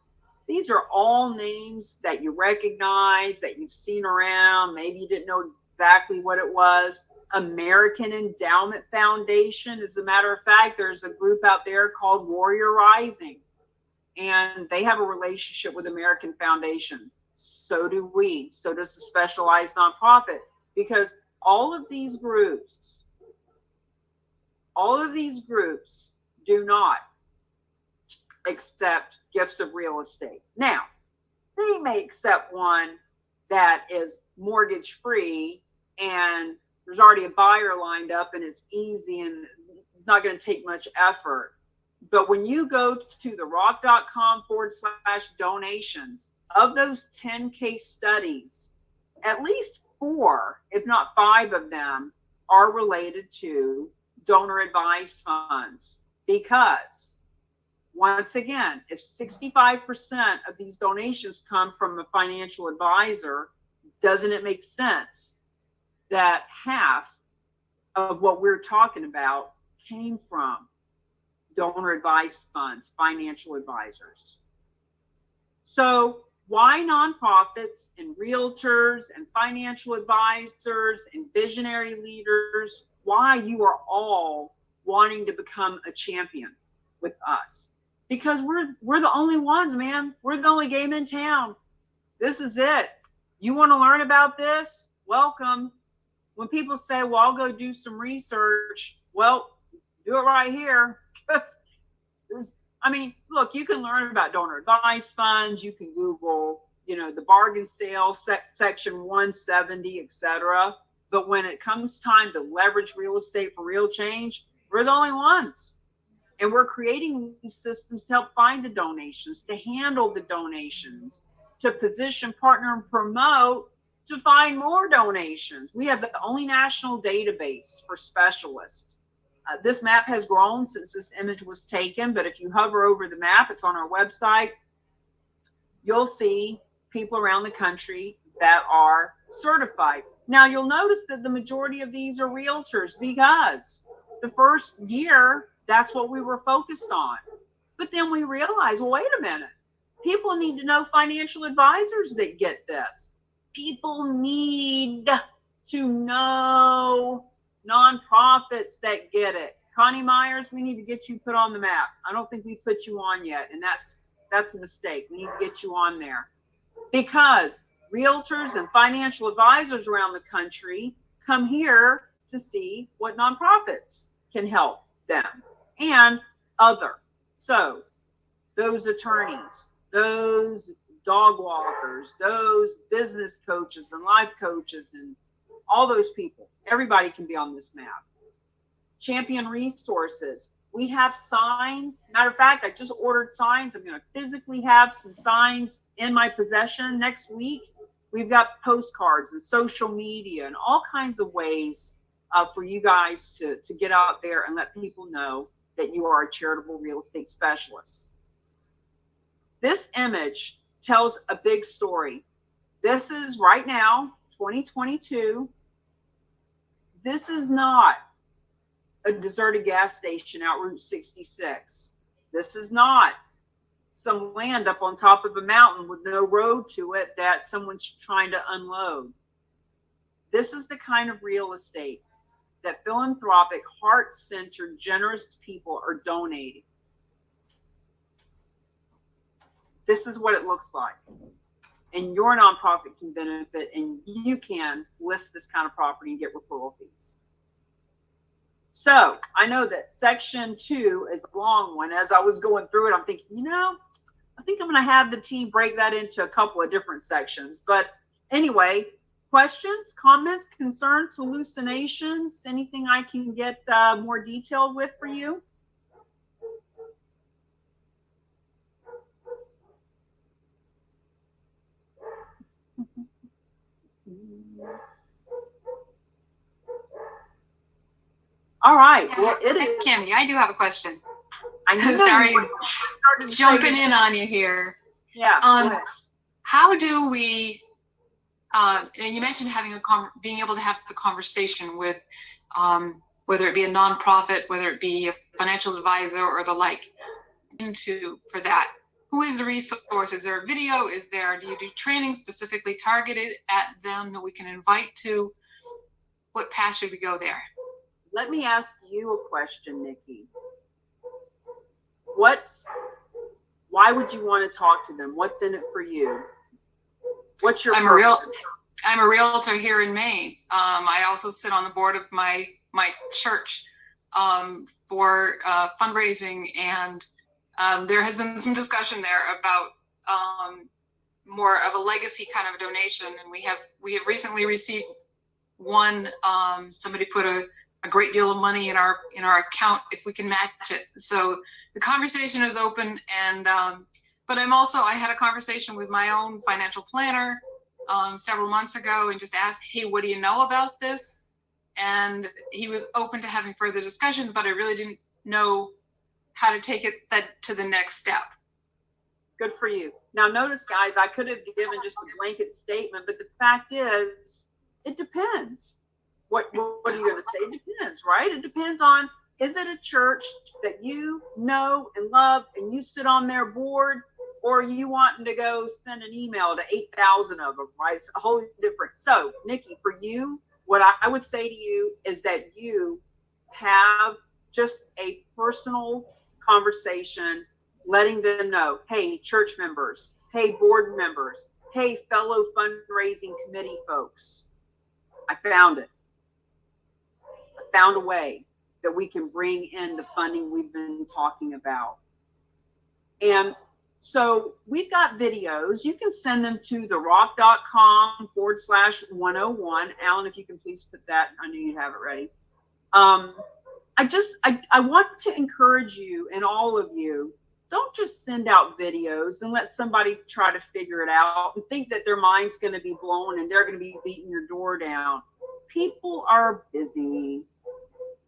[SPEAKER 1] These are all names that you recognize, that you've seen around. Maybe you didn't know exactly what it was. American Endowment Foundation. As a matter of fact, there's a group out there called Warrior Rising, and they have a relationship with American Foundation. So do we. So does the specialized nonprofit, because all of these groups do not accept gifts of real estate. Now, they may accept one that is mortgage free and there's already a buyer lined up and it's easy and it's not going to take much effort. But when you go to the rock.com/donations, of those 10 case studies, at least 4, if not 5 of them are related to donor advised funds. Because once again, if 65% of these donations come from a financial advisor, doesn't it make sense that half of what we're talking about came from donor advised funds, financial advisors? So why nonprofits and realtors and financial advisors and visionary leaders, why you are all wanting to become a champion with us? Because we're the only ones, man. We're the only game in town. This is it. You want to learn about this? Welcome. When people say, well, I'll go do some research, well, do it right here. Look, you can learn about donor advised funds. You can Google, the bargain sale, section 170, etc. But when it comes time to leverage real estate for real change, we're the only ones. And we're creating these systems to help find the donations, to handle the donations, to position, partner, and promote, to find more donations. We have the only national database for specialists. This map has grown since this image was taken, but if you hover over the map, it's on our website, you'll see people around the country that are certified. Now, you'll notice that the majority of these are realtors, because the first year, that's what we were focused on. But then we realized, well, wait a minute. People need to know financial advisors that get this. People need to know nonprofits that get it. Connie Myers, we need to get you put on the map. I don't think we put you on yet, and that's a mistake. We need to get you on there, because realtors and financial advisors around the country come here to see what nonprofits can help them and other. So those attorneys, those dog walkers, those business coaches and life coaches and all those people, everybody can be on this map. Champion resources. We have signs. Matter of fact, I just ordered signs. I'm going to physically have some signs in my possession next week. We've got postcards and social media and all kinds of ways for you guys to get out there and let people know that you are a charitable real estate specialist. This image tells a big story. This is right now, 2022. This is not a deserted gas station out Route 66. This is not some land up on top of a mountain with no road to it that someone's trying to unload. This is the kind of real estate that philanthropic, heart-centered, generous people are donating. This is what it looks like. And your nonprofit can benefit, and you can list this kind of property and get referral fees. So I know that section 2 is a long one. As I was going through it, I'm thinking, you know, I think I'm going to have the team break that into a couple of different sections. But anyway, questions, comments, concerns, hallucinations, anything I can get more detailed with for you? All right. Well, it is.
[SPEAKER 7] Kimmy, I do have a question.
[SPEAKER 1] I know.
[SPEAKER 7] Sorry, jumping in on you here.
[SPEAKER 1] Yeah.
[SPEAKER 7] How do we? You mentioned having being able to have the conversation with, whether it be a nonprofit, whether it be a financial advisor or the like, for that. Who is the resource? Is there a video? Do you do training specifically targeted at them that we can invite to? What path should we go there?
[SPEAKER 1] Let me ask you a question, Nikki. Why would you want to talk to them? What's in it for you? What's your
[SPEAKER 7] I'm a realtor here in Maine. I also sit on the board of my church for fundraising, and there has been some discussion there about more of a legacy kind of donation, and we have recently received one. Somebody put a great deal of money in our account if we can match it. So the conversation is open, and but I had a conversation with my own financial planner several months ago and just asked, hey, what do you know about this? And he was open to having further discussions, but I really didn't know how to take it to the next step.
[SPEAKER 1] Good for you. Now notice, guys, I could have given just a blanket statement, but the fact is, it depends. What are you going to say? It depends, right? It depends on, is it a church that you know and love and you sit on their board, or are you wanting to go send an email to 8,000 of them, right? It's a whole different. So, Nikki, for you, what I would say to you is that you have just a personal conversation, letting them know, hey, church members, hey, board members, hey, fellow fundraising committee folks, I found it. I found a way that we can bring in the funding we've been talking about. And so we've got videos. You can send them to therock.com/101. Alan, if you can please put that, I knew you'd have it ready. I want to encourage you and all of you, don't just send out videos and let somebody try to figure it out and think that their mind's going to be blown and they're going to be beating your door down. People are busy.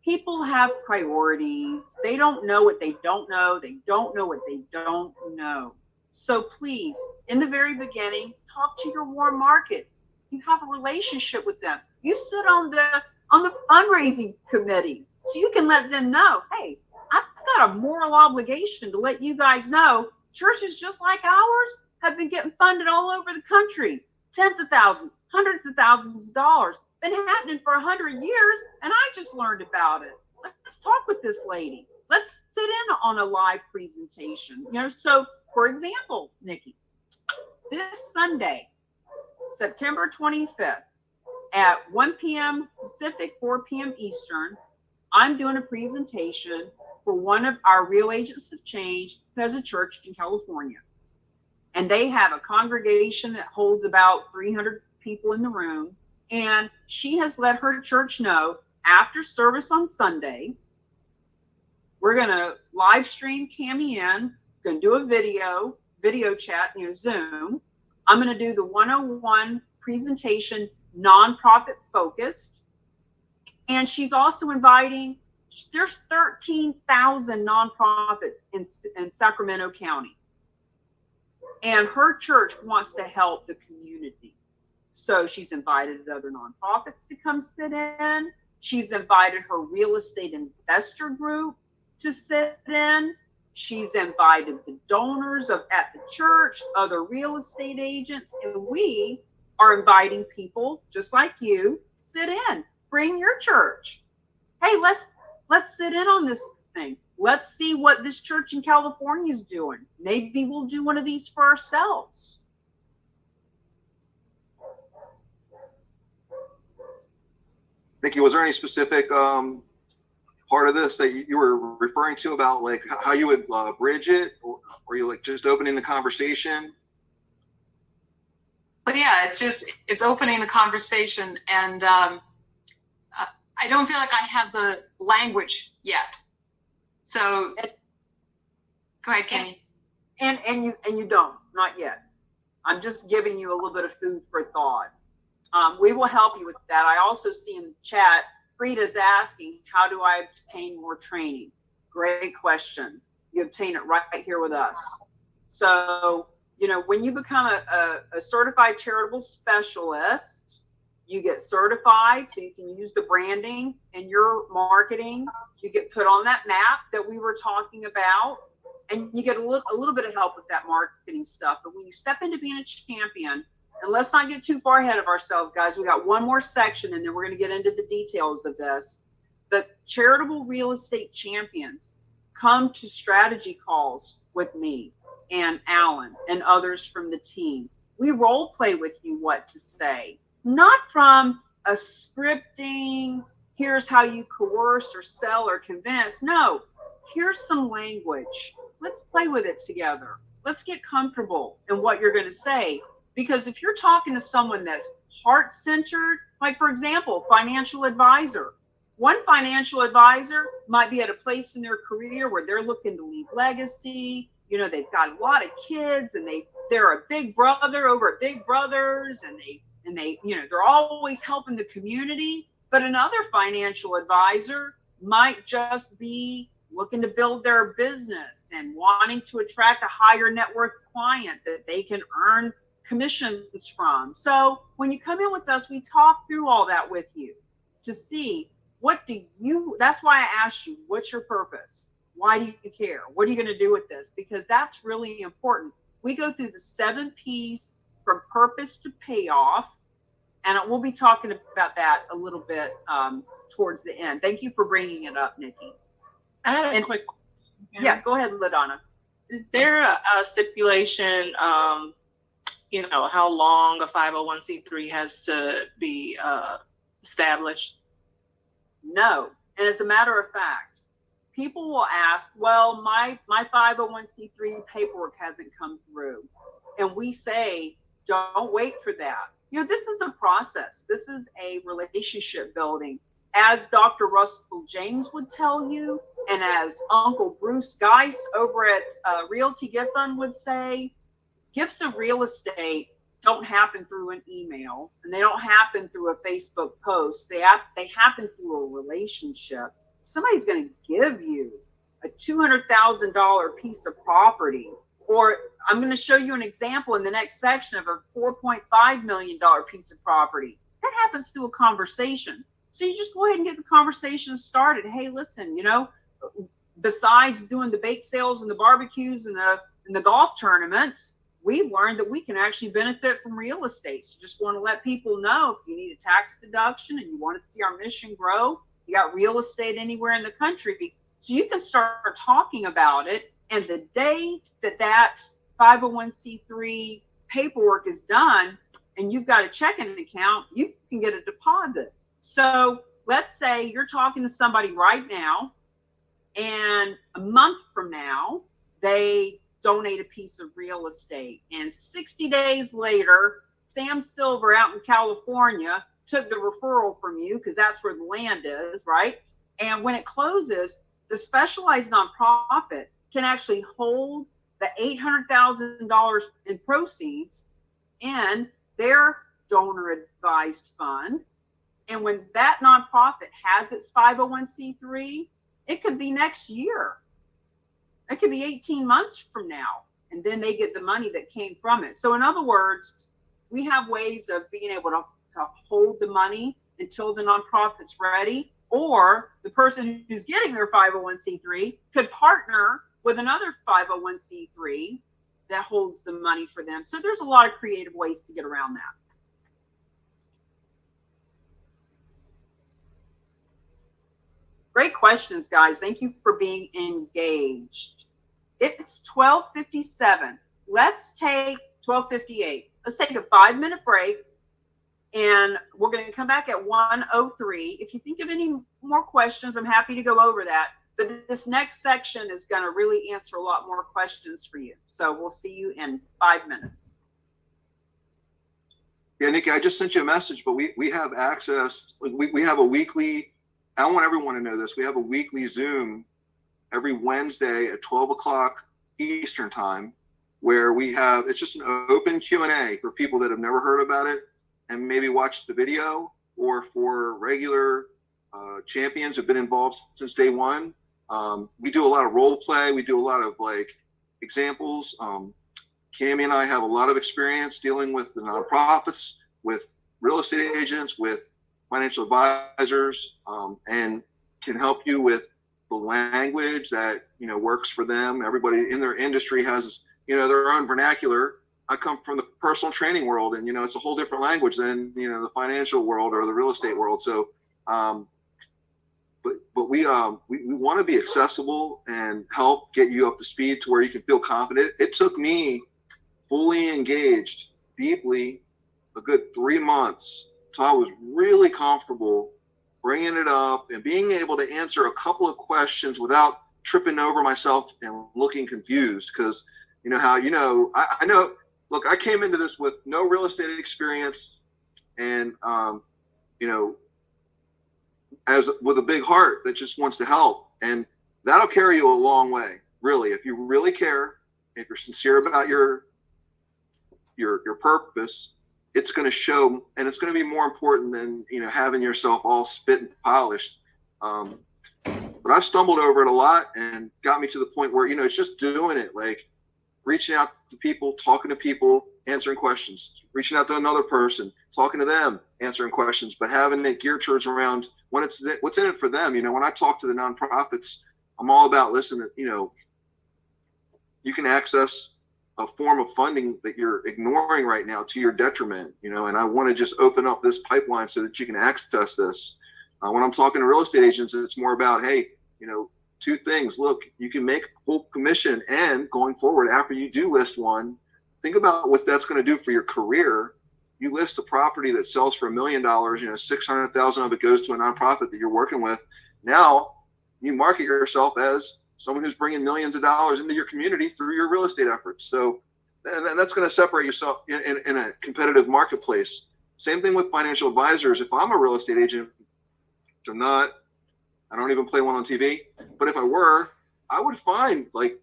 [SPEAKER 1] People have priorities. They don't know what they don't know. They don't know what they don't know. So please, in the very beginning, talk to your warm market. You have a relationship with them. You sit on the fundraising committee, so you can let them know, hey, I've got a moral obligation to let you guys know churches just like ours have been getting funded all over the country. Tens of thousands, hundreds of thousands of dollars. Been happening for 100 years, and I just learned about it. Let's talk with this lady. Let's sit in on a live presentation. So for example, Nikki, this Sunday, September 25th at 1 p.m. Pacific, 4 p.m. Eastern, I'm doing a presentation for one of our Real Agents of Change who has a church in California. And they have a congregation that holds about 300 people in the room. And she has let her church know after service on Sunday, we're going to live stream Cammie in, going to do a video chat, Zoom. I'm going to do the 101 presentation, nonprofit focused. And she's also inviting, there's 13,000 nonprofits in Sacramento County. And her church wants to help the community. So she's invited other nonprofits to come sit in. She's invited her real estate investor group to sit in. She's invited the donors at the church, other real estate agents, and we are inviting people just like you, sit in, bring your church. Hey, let's sit in on this thing. Let's see what this church in California is doing. Maybe we'll do one of these for ourselves.
[SPEAKER 8] Nikki, was there any specific part of this that you were referring to about like how you would bridge it, or you like just opening the conversation?
[SPEAKER 7] But yeah, it's opening the conversation, and I don't feel like I have the language yet. So go ahead, Kimmy.
[SPEAKER 1] And you don't, not yet. I'm just giving you a little bit of food for thought. We will help you with that. I also see in the chat, Frida's asking, how do I obtain more training? Great question. You obtain it right here with us. So, you know, when you become a certified charitable specialist, you get certified so you can use the branding in your marketing. You get put on that map that we were talking about, and you get a little bit of help with that marketing stuff. But when you step into being a champion, and let's not get too far ahead of ourselves, guys. We got one more section, and then we're going to get into the details of this. The charitable real estate champions come to strategy calls with me and Alan and others from the team. We role play with you what to say, not from a scripting, here's how you coerce or sell or convince. No, here's some language. Let's play with it together. Let's get comfortable in what you're going to say. Because if you're talking to someone that's heart-centered, like for example, financial advisor, one financial advisor might be at a place in their career where they're looking to leave legacy. You know, they've got a lot of kids, and they're a big brother over at Big Brothers, and they, you know, they're always helping the community. But another financial advisor might just be looking to build their business and wanting to attract a higher net worth client that they can earn commissions from. So when you come in with us, we talk through all that with you to see that's why I asked you, what's your purpose? Why do you care? What are you going to do with this? Because that's really important. We go through the 7 P's from purpose to payoff, and we'll be talking about that a little bit towards the end. Thank you for bringing it up, Nikki.
[SPEAKER 6] I had a quick question.
[SPEAKER 1] Yeah, go ahead, LaDonna.
[SPEAKER 6] Is there a stipulation, you know, how long a 501c3 has to be established?
[SPEAKER 1] No. And as a matter of fact, people will ask, well, my 501c3 paperwork hasn't come through. And we say, don't wait for that. You know, this is a process. This is a relationship building. As Dr. Russell James would tell you, and as Uncle Bruce Geis over at Realty Gift Fund would say, gifts of real estate don't happen through an email, and they don't happen through a Facebook post. They happen through a relationship. Somebody's going to give you a $200,000 piece of property, or I'm going to show you an example in the next section of a $4.5 million piece of property. That happens through a conversation. So you just go ahead and get the conversation started. Hey, listen, you know, besides doing the bake sales and the barbecues and the golf tournaments, we've learned that we can actually benefit from real estate. So just want to let people know, if you need a tax deduction and you want to see our mission grow, you got real estate anywhere in the country. So you can start talking about it. And the day that 501c3 paperwork is done and you've got a checking account, you can get a deposit. So let's say you're talking to somebody right now, and a month from now, they donate a piece of real estate. And 60 days later, Sam Silver out in California took the referral from you, because that's where the land is, right? And when it closes, the specialized nonprofit can actually hold the $800,000 in proceeds in their donor advised fund. And when that nonprofit has its 501c3, it could be next year. It could be 18 months from now. And then they get the money that came from it. So in other words, we have ways of being able to hold the money until the nonprofit's ready, or the person who's getting their 501c3 could partner with another 501c3 that holds the money for them. So there's a lot of creative ways to get around that. Great questions, guys. Thank you for being engaged. It's 12:57. Let's take 12:58. Let's take a 5-minute break, and we're going to come back at 1:03. If you think of any more questions, I'm happy to go over that. But this next section is going to really answer a lot more questions for you. So we'll see you in 5 minutes.
[SPEAKER 8] Yeah, Nikki, I just sent you a message, but we have access. We have a weekly, I want everyone to know this. We have a weekly Zoom every Wednesday at 12 o'clock Eastern time, where we have, it's just an open Q&A for people that have never heard about it and maybe watched the video, or for regular champions who've been involved since day one. We do a lot of role play. We do a lot of like examples. Cammie and I have a lot of experience dealing with the nonprofits, with real estate agents, with financial advisors, and can help you with the language that, you know, works for them. Everybody in their industry has, you know, their own vernacular. I come from the personal training world, and, you know, it's a whole different language than, you know, the financial world or the real estate world. So, but we want to be accessible and help get you up to speed to where you can feel confident. It took me fully engaged deeply a good 3 months till I was really comfortable bringing it up and being able to answer a couple of questions without tripping over myself and looking confused. Because you know how, you know, I know, look, I came into this with no real estate experience, and you know, as with a big heart that just wants to help, and that'll carry you a long way, really. If you really care, if you're sincere about your purpose, it's going to show, and it's going to be more important than, you know, having yourself all spit and polished. But I've stumbled over it a lot, and got me to the point where, you know, it's just doing it, like reaching out to people, talking to people, answering questions, reaching out to another person, talking to them, answering questions, but having it geared towards around when it's what's in it for them. You know, when I talk to the nonprofits, I'm all about listening. You know, you can access a form of funding that you're ignoring right now to your detriment, you know, and I want to just open up this pipeline so that you can access this. When I'm talking to real estate agents, it's more about, hey, you know, 2 things. Look, you can make full commission, and going forward, after you do list one, think about what that's going to do for your career. You list a property that sells for $1 million, you know, 600,000 of it goes to a nonprofit that you're working with. Now you market yourself as someone who's bringing millions of dollars into your community through your real estate efforts. So, and that's going to separate yourself in a competitive marketplace. Same thing with financial advisors. If I'm a real estate agent, which I'm not, I don't even play one on TV, but if I were, I would find like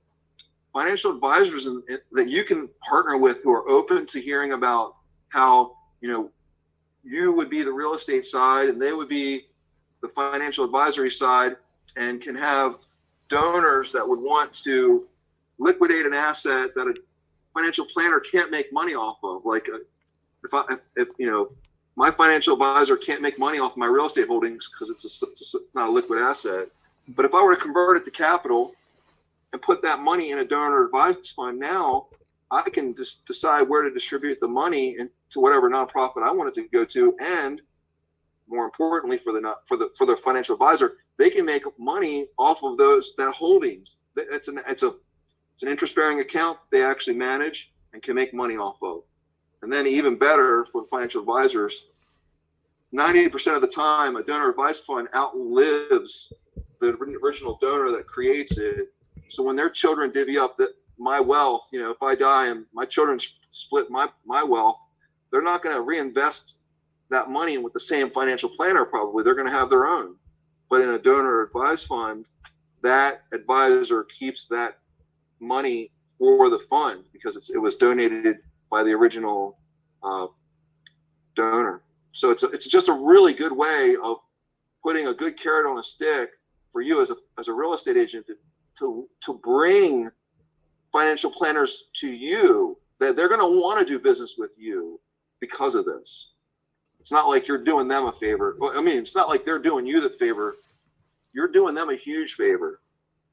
[SPEAKER 8] financial advisors that you can partner with who are open to hearing about how, you know, you would be the real estate side and they would be the financial advisory side, and can have donors that would want to liquidate an asset that a financial planner can't make money off of. Like if you know, my financial advisor can't make money off my real estate holdings because it's not a liquid asset. But if I were to convert it to capital and put that money in a donor advised fund, now I can just decide where to distribute the money to whatever nonprofit I want it to go to, and more importantly, for the financial advisor, they can make money off of that holdings. It's an interest-bearing account they actually manage and can make money off of. And then even better for financial advisors, 90% of the time, a donor advised fund outlives the original donor that creates it. So when their children divvy up my wealth, you know, if I die and my children split my wealth, they're not going to reinvest that money with the same financial planner. Probably they're going to have their own. But in a donor advised fund, that advisor keeps that money for the fund because it was donated by the original donor. So it's just a really good way of putting a good carrot on a stick for you as a real estate agent to bring financial planners to you, that they're going to want to do business with you because of this. It's not like you're doing them a favor. Well, I mean, it's not like they're doing you the favor. You're doing them a huge favor,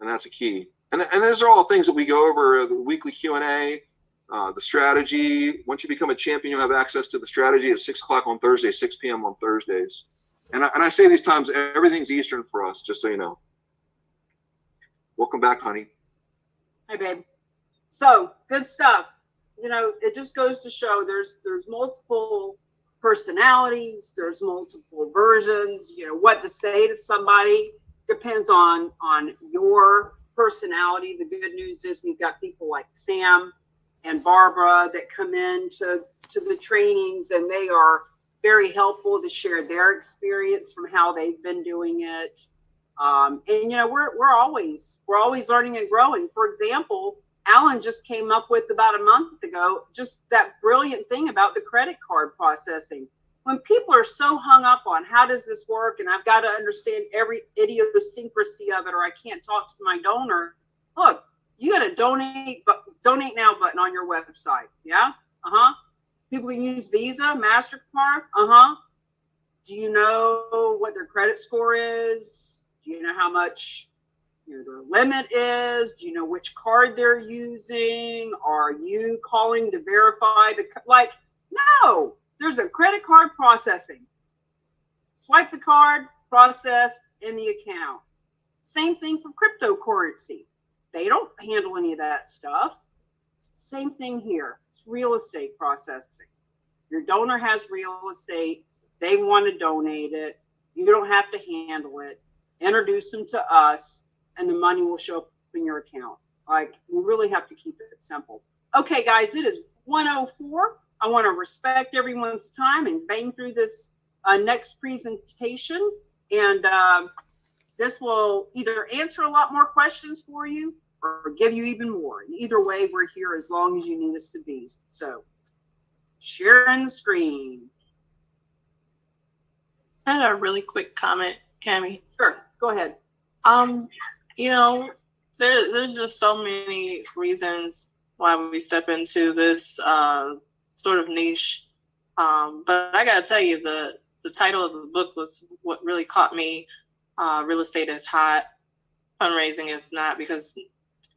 [SPEAKER 8] and that's a key. And these are all things that we go over, the weekly Q&A, the strategy. Once you become a champion, you'll have access to the strategy at 6 o'clock on Thursdays, 6 p.m. on Thursdays. And I say these times, everything's Eastern for us, just so you know. Welcome back, honey.
[SPEAKER 1] Hi, babe. So, good stuff. You know, it just goes to show there's multiple personalities, there's multiple versions. You know, what to say to somebody depends on your personality. The good news is we've got people like Sam and Barbara that come in to the trainings, and they are very helpful to share their experience from how they've been doing it. And you know, we're always learning and growing. For example, Alan just came up with about a month ago just that brilliant thing about the credit card processing. When people are so hung up on how does this work, and I've got to understand every idiosyncrasy of it, or I can't talk to my donor. Look, you got a donate now button on your website. Yeah. People can use Visa, MasterCard. Do you know what their credit score is? Do you know how much their limit is? Do you know which card they're using? Are you calling to verify no, there's a credit card processing. Swipe the card, process in the account. Same thing for cryptocurrency. They don't handle any of that stuff. Same thing here. It's real estate processing. Your donor has real estate. They want to donate it. You don't have to handle it. Introduce them to us, and the money will show up in your account. Like, we really have to keep it simple. Okay, guys, it is 1:04. I want to respect everyone's time and bang through this next presentation. And this will either answer a lot more questions for you or give you even more. And either way, we're here as long as you need us to be. So, sharing the screen.
[SPEAKER 6] I had a really quick comment, Cammie.
[SPEAKER 1] Sure, go ahead.
[SPEAKER 6] You know, there's just so many reasons why we step into this sort of niche. But I gotta tell you, the title of the book was what really caught me. Real estate is hot, fundraising is not, because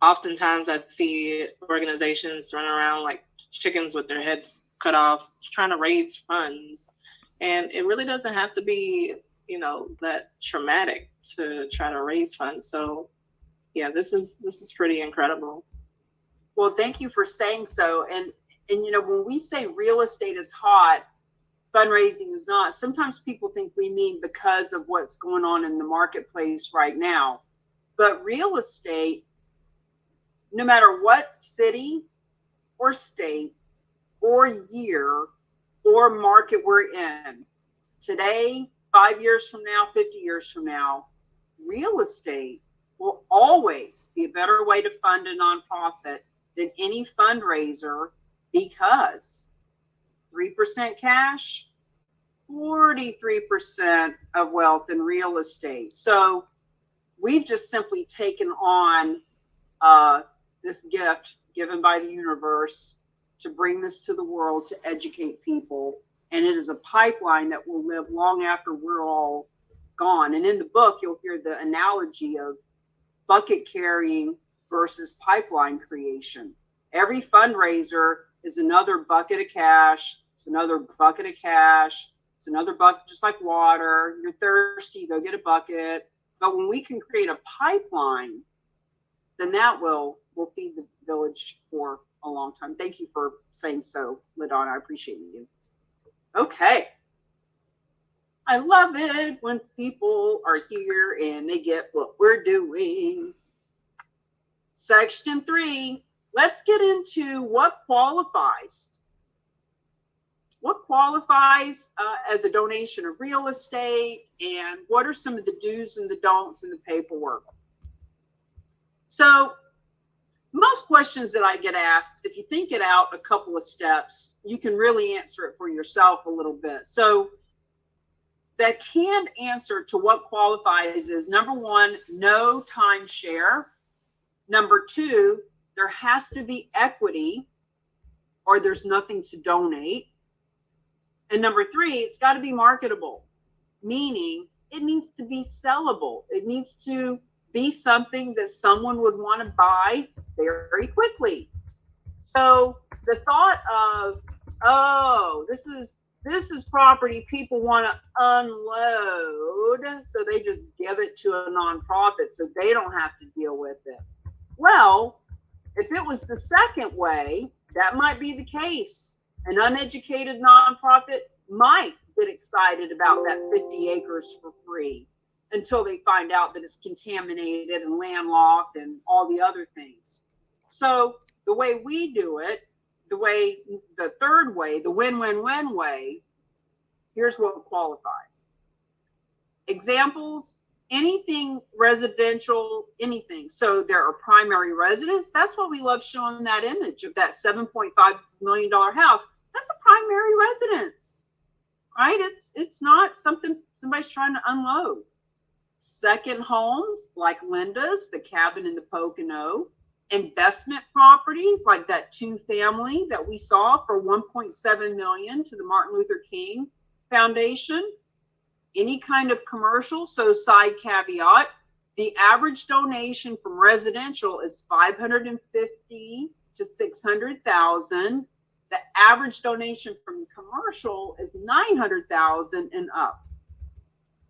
[SPEAKER 6] oftentimes I see organizations run around like chickens with their heads cut off, trying to raise funds. And it really doesn't have to be, you know, that traumatic to try to raise funds. So yeah, this is pretty incredible.
[SPEAKER 1] Well, thank you for saying so. And you know, when we say real estate is hot, fundraising is not, sometimes people think we mean because of what's going on in the marketplace right now. But real estate, no matter what city or state or year or market we're in, today, 5 years from now, 50 years from now, real estate will always be a better way to fund a nonprofit than any fundraiser, because 3% cash, 43% of wealth in real estate. So we've just simply taken on this gift given by the universe to bring this to the world, to educate people. And it is a pipeline that will live long after we're all gone. And in the book, you'll hear the analogy of bucket carrying versus pipeline creation. Every fundraiser is another bucket of cash. It's another bucket of cash. It's another bucket, just like water. You're thirsty, you go get a bucket. But when we can create a pipeline, then that will feed the village for a long time. Thank you for saying so, LaDonna. I appreciate you. Okay. I love it when people are here and they get what we're doing. Section 3, let's get into what qualifies. What qualifies as a donation of real estate, and what are some of the do's and the don'ts in the paperwork? So most questions that I get asked, if you think it out a couple of steps, you can really answer it for yourself a little bit. So The canned answer to what qualifies is number one, no timeshare. Number two, there has to be equity or there's nothing to donate. And number three, it's got to be marketable, meaning it needs to be sellable. It needs to be something that someone would want to buy very quickly. So the thought of, oh, this is property people want to unload, so they just give it to a nonprofit so they don't have to deal with it. Well, if it was the second way, that might be the case. An uneducated nonprofit might get excited about that 50 acres for free until they find out that it's contaminated and landlocked and all the other things. So the way we do it, the third way, the win-win-win way, here's what qualifies. Examples, anything residential, anything. So there are primary residents. That's why we love showing that image of that $7.5 million house. That's a primary residence, right? It's not something somebody's trying to unload. Second homes like Linda's, the cabin in the Pocono. Investment properties like that 2-family that we saw for $1.7 million to the Martin Luther King Foundation. Any kind of commercial. So side caveat, the average donation from residential is $550,000 to $600,000. The average donation from commercial is $900,000 and up.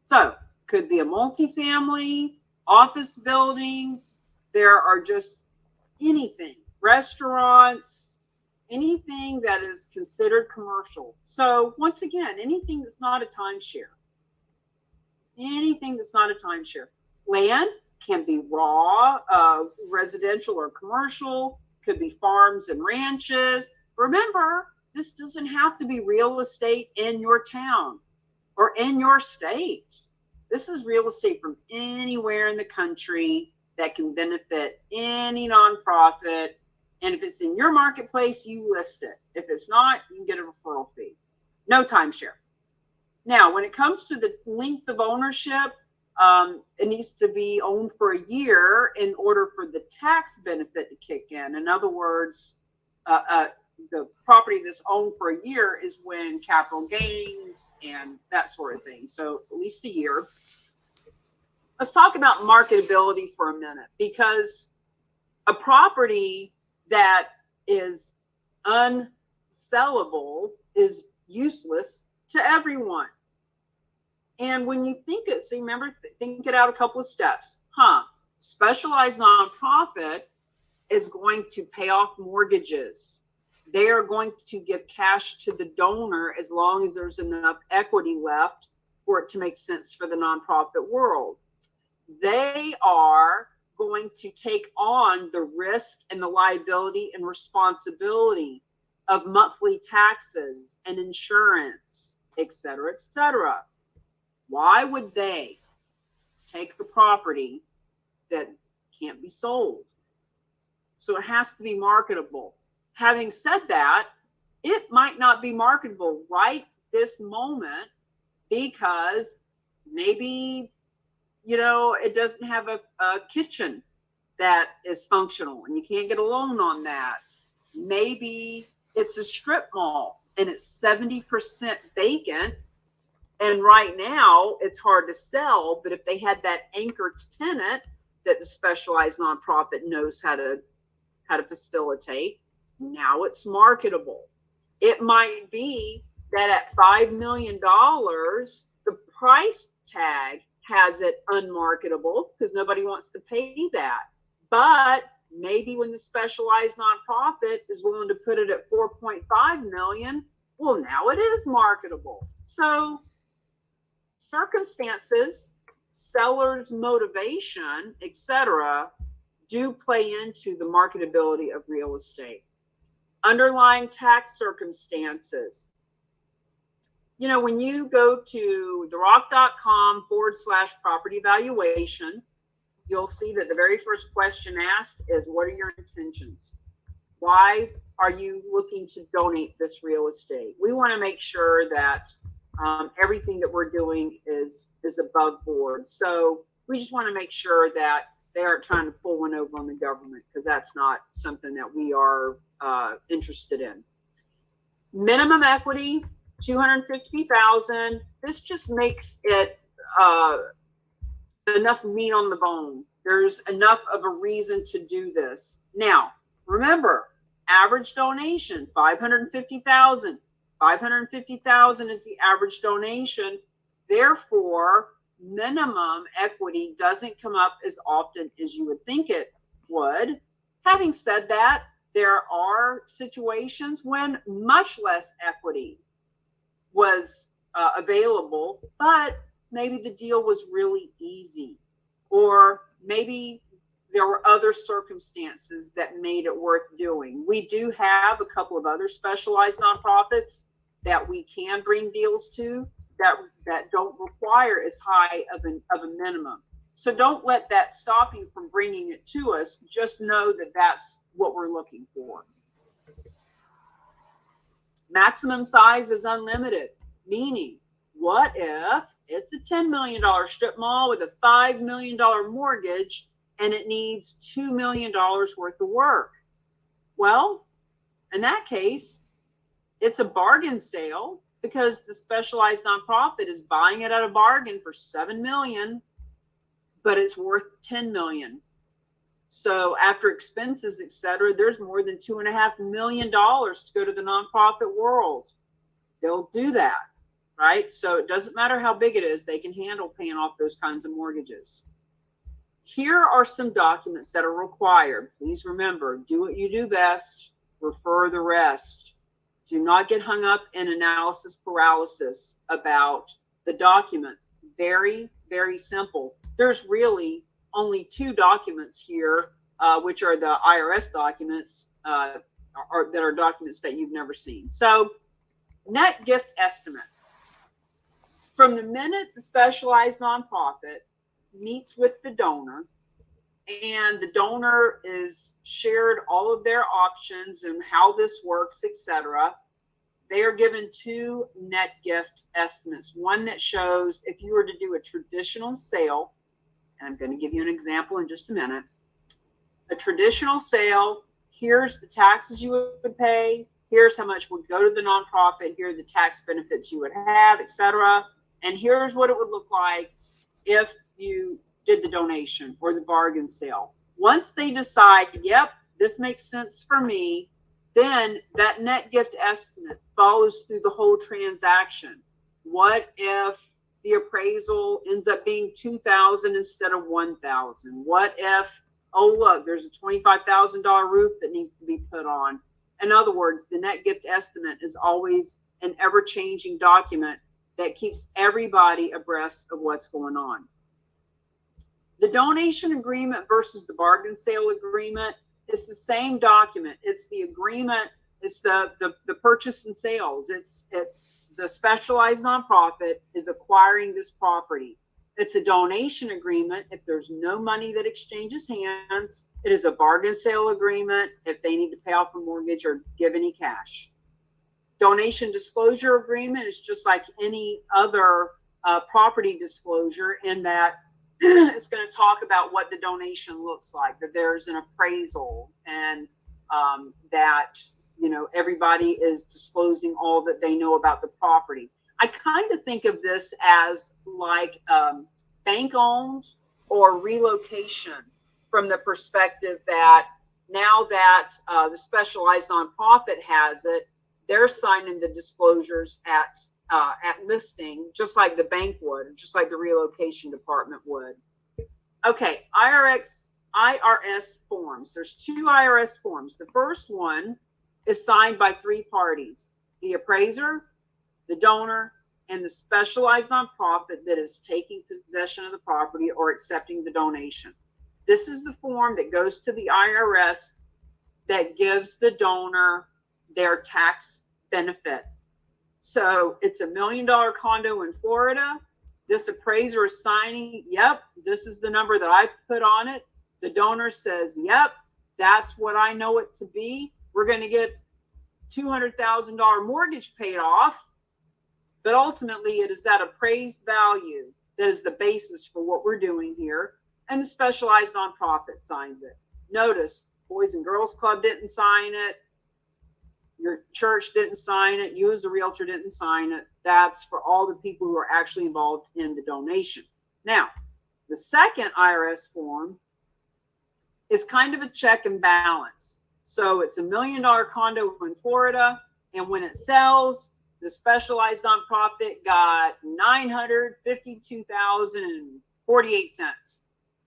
[SPEAKER 1] So could be a multifamily, office buildings. There are just anything, restaurants, anything that is considered commercial. So once again, anything that's not a timeshare. Anything that's not a timeshare. Land can be raw, residential or commercial, could be farms and ranches. Remember, this doesn't have to be real estate in your town or in your state. This is real estate from anywhere in the country that can benefit any nonprofit. And if it's in your marketplace, you list it. If it's not, you can get a referral fee. No timeshare. Now, when it comes to the length of ownership, it needs to be owned for a year in order for the tax benefit to kick in. In other words, the property that's owned for a year is when capital gains and that sort of thing. So at least a year. Let's talk about marketability for a minute, because a property that is unsellable is useless to everyone. And when you think it, see, remember, think it out a couple of steps. Specialized nonprofit is going to pay off mortgages. They are going to give cash to the donor as long as there's enough equity left for it to make sense for the nonprofit world. They are going to take on the risk and the liability and responsibility of monthly taxes and insurance, et cetera, et cetera. Why would they take the property that can't be sold? So it has to be marketable. Having said that, it might not be marketable right this moment because maybe, it doesn't have a kitchen that is functional and you can't get a loan on that. Maybe it's a strip mall and it's 70% vacant. And right now it's hard to sell, but if they had that anchor tenant that the specialized nonprofit knows how to facilitate, now it's marketable. It might be that at $5 million, the price tag has it unmarketable because nobody wants to pay that. But maybe when the specialized nonprofit is willing to put it at 4.5 million, well, now it is marketable. So circumstances, seller's motivation, etc., do play into the marketability of real estate. Underlying tax circumstances. When you go to therock.com/property valuation, you'll see that the very first question asked is, what are your intentions? Why are you looking to donate this real estate? We want to make sure that Everything that we're doing is above board. So we just want to make sure that they aren't trying to pull one over on the government, because that's not something that we are interested in. Minimum equity, $250,000. This just makes it enough meat on the bone. There's enough of a reason to do this. Now, remember, average donation, $550,000. $550,000 is the average donation. Therefore, minimum equity doesn't come up as often as you would think it would. Having said that, there are situations when much less equity was available, but maybe the deal was really easy, or maybe there were other circumstances that made it worth doing. We do have a couple of other specialized nonprofits that we can bring deals to that don't require as high of a minimum. So don't let that stop you from bringing it to us. Just know that that's what we're looking for. Maximum size is unlimited, meaning what if it's a $10 million strip mall with a $5 million mortgage and it needs $2 million worth of work? Well, in that case, it's a bargain sale, because the specialized nonprofit is buying it at a bargain for $7 million, but it's worth $10 million. So after expenses, et cetera, there's more than $2.5 million to go to the nonprofit world. They'll do that, right? So it doesn't matter how big it is, they can handle paying off those kinds of mortgages. Here are some documents that are required. Please remember, do what you do best, refer the rest. Do not get hung up in analysis paralysis about the documents. Very, very simple. There's really only 2 documents here, which are the IRS documents, that are documents that you've never seen. So, net gift estimate. From the minute the specialized nonprofit meets with the donor, and the donor is shared all of their options and how this works, etc., they are given 2 net gift estimates. One that shows if you were to do a traditional sale, and I'm going to give you an example in just a minute. A traditional sale, here's the taxes you would pay, here's how much would go to the nonprofit, here are the tax benefits you would have, etc. And here's what it would look like if you did the donation or the bargain sale. Once they decide, yep, this makes sense for me, then that net gift estimate follows through the whole transaction. What if the appraisal ends up being $2,000 instead of $1,000? What if, oh look, there's a $25,000 roof that needs to be put on? In other words, the net gift estimate is always an ever-changing document that keeps everybody abreast of what's going on. The donation agreement versus the bargain sale agreement is the same document. It's the agreement. It's the purchase and sales. It's the specialized nonprofit is acquiring this property. It's a donation agreement if there's no money that exchanges hands. It is a bargain sale agreement if they need to pay off a mortgage or give any cash. Donation disclosure agreement is just like any other property disclosure, in that it's going to talk about what the donation looks like, that there's an appraisal, and that, you know, everybody is disclosing all that they know about the property. I kind of think of this as like bank owned or relocation, from the perspective that now that the specialized nonprofit has it, they're signing the disclosures at listing, just like the bank would, just like the relocation department would. Okay, IRS forms. There's 2 IRS forms. The first one is signed by 3 parties: the appraiser, the donor, and the specialized nonprofit that is taking possession of the property or accepting the donation. This is the form that goes to the IRS that gives the donor their tax benefit. So it's a $1 million condo in Florida. This appraiser is signing, yep, this is the number that I put on it. The donor says, yep, that's what I know it to be. We're going to get $200,000 mortgage paid off. But ultimately, it is that appraised value that is the basis for what we're doing here. And the specialized nonprofit signs it. Notice, Boys and Girls Club didn't sign it. Your church didn't sign it. You as a realtor didn't sign it. That's for all the people who are actually involved in the donation. Now, the second IRS form is kind of a check and balance. So it's $1 million condo in Florida. And when it sells, the specialized nonprofit got $952,048.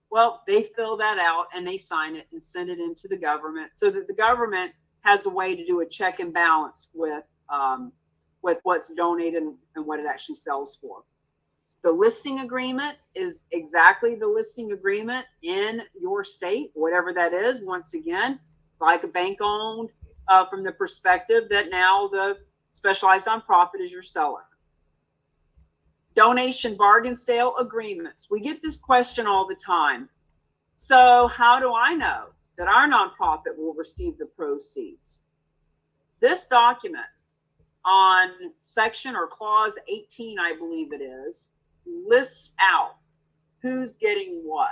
[SPEAKER 1] Well, they fill that out and they sign it and send it into the government so that the government has a way to do a check and balance with what's donated and what it actually sells for. The listing agreement is exactly the listing agreement in your state, whatever that is. Once again, it's like a bank owned from the perspective that now the specialized nonprofit is your seller. Donation bargain sale agreements. We get this question all the time. So how do I know that our nonprofit will receive the proceeds? This document on section or clause 18, I believe it is, lists out who's getting what.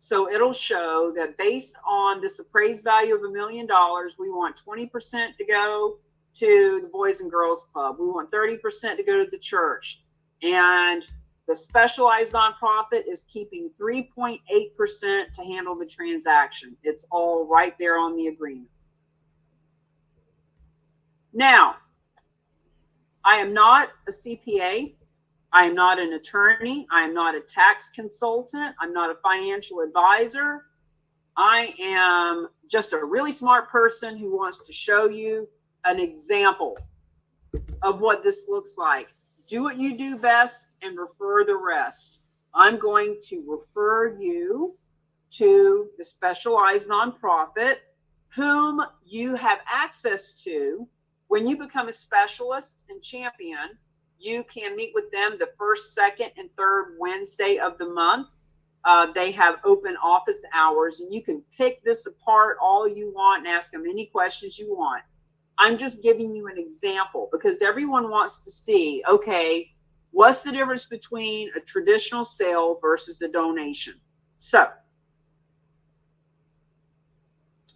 [SPEAKER 1] So it'll show that based on this appraised value of $1 million, we want 20% to go to the Boys and Girls Club. We want 30% to go to the church. And the specialized nonprofit is keeping 3.8% to handle the transaction. It's all right there on the agreement. Now, I am not a CPA. I am not an attorney. I am not a tax consultant. I'm not a financial advisor. I am just a really smart person who wants to show you an example of what this looks like. Do what you do best and refer the rest. I'm going to refer you to the specialized nonprofit whom you have access to. When you become a specialist and champion, you can meet with them the first, second, and third Wednesday of the month. They have open office hours, and you can pick this apart all you want and ask them any questions you want. I'm just giving you an example because everyone wants to see, okay, what's the difference between a traditional sale versus a donation? So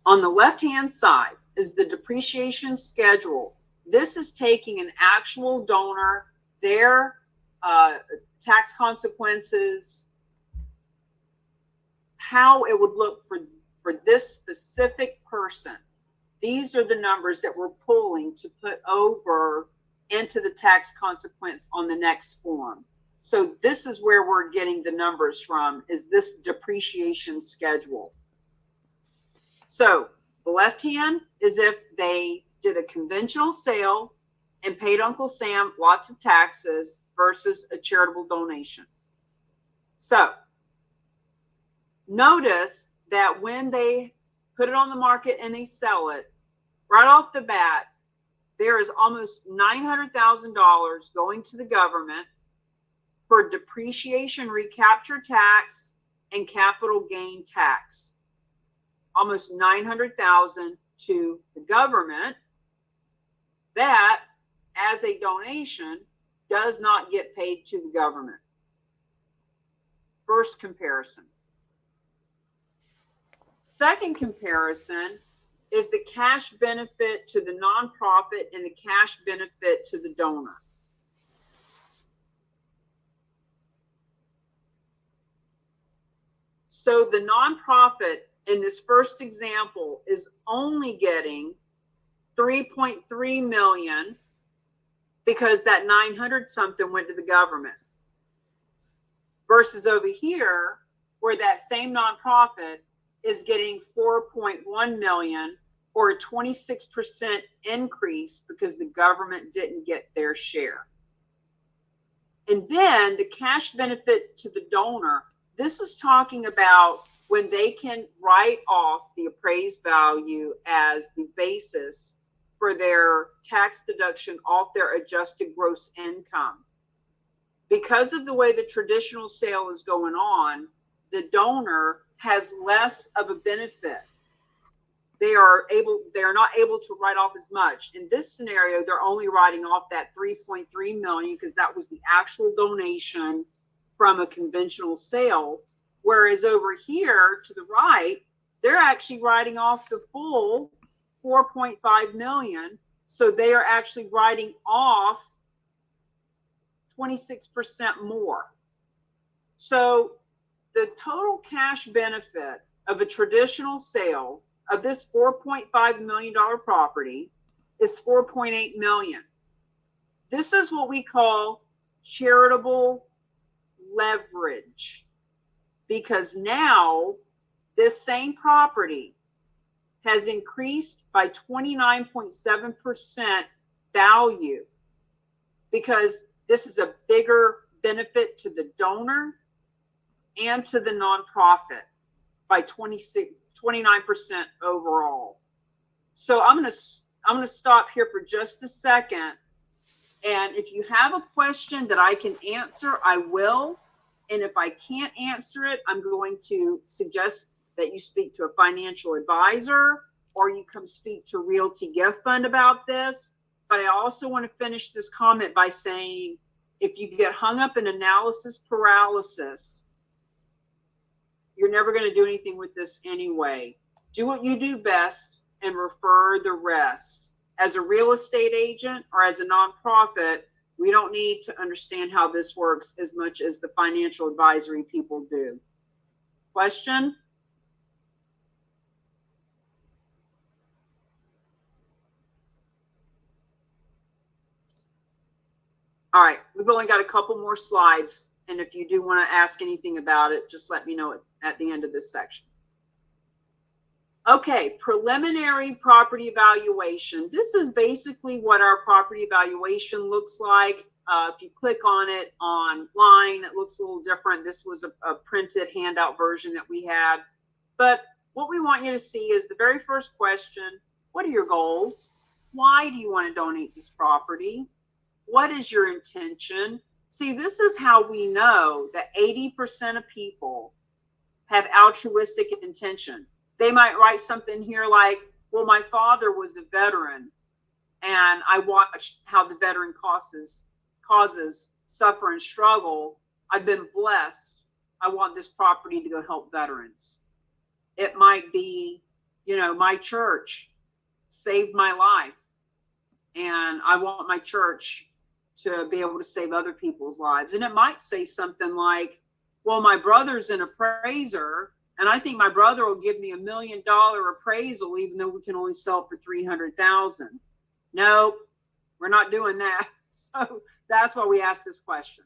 [SPEAKER 1] on the left-hand side is the depreciation schedule. This is taking an actual donor, their tax consequences, how it would look for this specific person. These are the numbers that we're pulling to put over into the tax consequence on the next form. So this is where we're getting the numbers from, is this depreciation schedule. So the left hand is if they did a conventional sale and paid Uncle Sam lots of taxes versus a charitable donation. So notice that when they put it on the market and they sell it, right off the bat, there is almost $900,000 going to the government for depreciation recapture tax and capital gain tax. Almost $900,000 to the government that, as a donation, does not get paid to the government. First comparison. Second comparison is the cash benefit to the nonprofit and the cash benefit to the donor. So the nonprofit in this first example is only getting $3.3 million because that 900 something went to the government. Versus over here, where that same nonprofit is getting 4.1 million, or a 26% increase because the government didn't get their share. And then the cash benefit to the donor, this is talking about when they can write off the appraised value as the basis for their tax deduction off their adjusted gross income. Because of the way the traditional sale is going on, the donor has less of a benefit. they are not able to write off as much. In this scenario, they're only writing off that 3.3 million because that was the actual donation from a conventional sale. Whereas over here to the right, they're actually writing off the full 4.5 million. So they are actually writing off 26% more. So the total cash benefit of a traditional sale of this $4.5 million property is 4.8 million. This is what we call charitable leverage, because now this same property has increased by 29.7% value, because this is a bigger benefit to the donor and to the nonprofit by 29% overall. So I'm going to stop here for just a second. And if you have a question that I can answer, I will. And if I can't answer it, I'm going to suggest that you speak to a financial advisor, or you come speak to Realty Gift Fund about this. But I also want to finish this comment by saying, if you get hung up in analysis paralysis, you're never going to do anything with this anyway. Do what you do best and refer the rest. As a real estate agent or as a nonprofit, we don't need to understand how this works as much as the financial advisory people do. Question? All right, we've only got a couple more slides. And if you do want to ask anything about it, just let me know at the end of this section. Okay, preliminary property evaluation. This is basically what our property evaluation looks like. If you click on it online, it looks a little different. This was a printed handout version that we had. But what we want you to see is the very first question: what are your goals? Why do you want to donate this property? What is your intention? See, this is how we know that 80% of people have altruistic intention. They might write something here like, well, my father was a veteran and I watched how the veteran causes suffer and struggle. I've been blessed. I want this property to go help veterans. It might be, my church saved my life and I want my church to be able to save other people's lives. And it might say something like, well, my brother's an appraiser and I think my brother will give me $1 million appraisal, even though we can only sell it for 300,000. Nope, we're not doing that. So that's why we ask this question.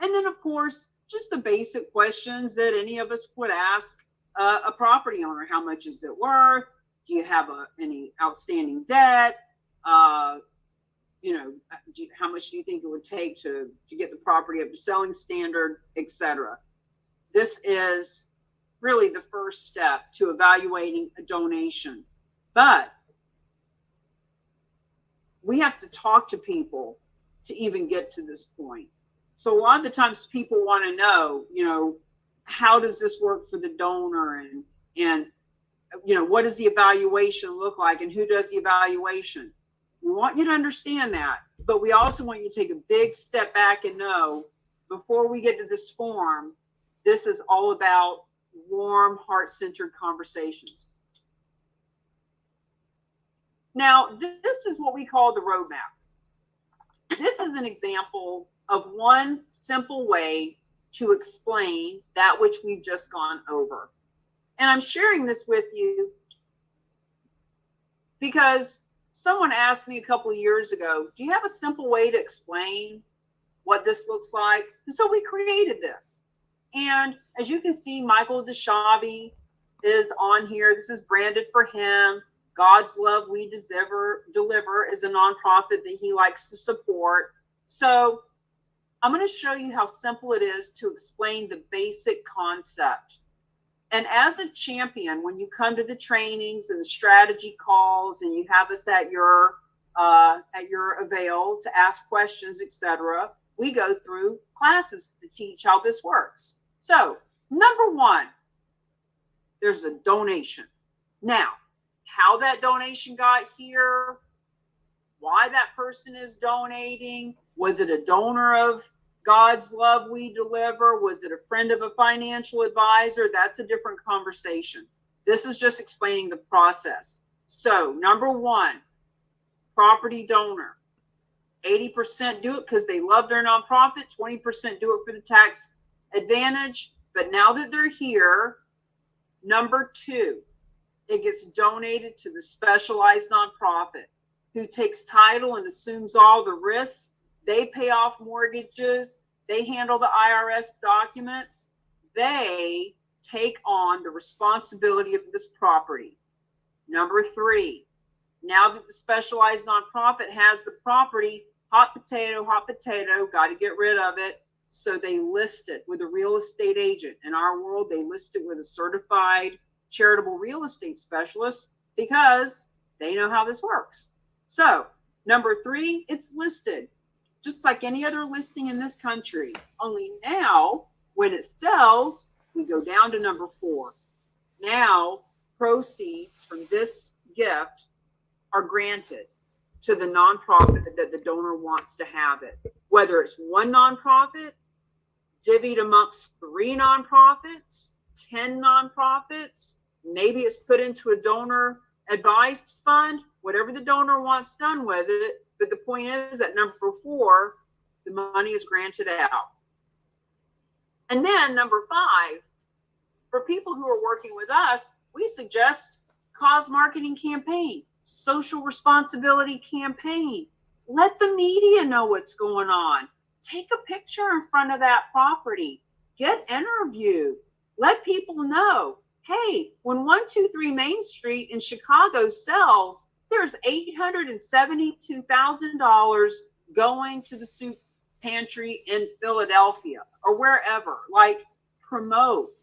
[SPEAKER 1] And then of course, just the basic questions that any of us would ask a property owner. How much is it worth? Do you have any outstanding debt? How much do you think it would take to get the property up to selling standard, etc. This is really the first step to evaluating a donation. But we have to talk to people to even get to this point. So a lot of the times people want to know, how does this work for the donor, and what does the evaluation look like, and who does the evaluation? We want you to understand that, but we also want you to take a big step back and know, before we get to this form, this is all about warm, heart-centered conversations. Now, this is what we call the roadmap. This is an example of one simple way to explain that which we've just gone over. And I'm sharing this with you because someone asked me a couple of years ago, do you have a simple way to explain what this looks like? And so we created this. And as you can see, Michael DeShavi is on here. This is branded for him. God's Love We Deliver is a nonprofit that he likes to support. So I'm going to show you how simple it is to explain the basic concept. And as a champion, when you come to the trainings and the strategy calls, and you have us at your avail to ask questions, etc., we go through classes to teach how this works. So, number one, there's a donation. Now, how that donation got here, why that person is donating. Was it a donor of God's love we deliver? Was it a friend of a financial advisor? That's a different conversation. This is just explaining the process. So number one, property donor. 80% do it because they love their nonprofit. 20% do it for the tax advantage. But now that they're here, number two, it gets donated to the specialized nonprofit who takes title and assumes all the risks. They pay off mortgages. They handle the IRS documents. They take on the responsibility of this property. Number three, now that the specialized nonprofit has the property, hot potato, got to get rid of it. So they list it with a real estate agent. In our world, they list it with a certified charitable real estate specialist because they know how this works. So number three, it's listed just like any other listing in this country. Only now, when it sells, we go down to number four. Now, proceeds from this gift are granted to the nonprofit that the donor wants to have it. Whether it's one nonprofit, divvied amongst 3 nonprofits, 10 nonprofits, maybe it's put into a donor advised fund, whatever the donor wants done with it. But the point is at number 4, the money is granted out. And then number 5, for people who are working with us, we suggest cause marketing campaign, social responsibility campaign. Let the media know what's going on. Take a picture in front of that property. Get interviewed. Let people know, hey, when 123 Main Street in Chicago sells, there's $872,000 going to the soup pantry in Philadelphia or wherever. Like, promote,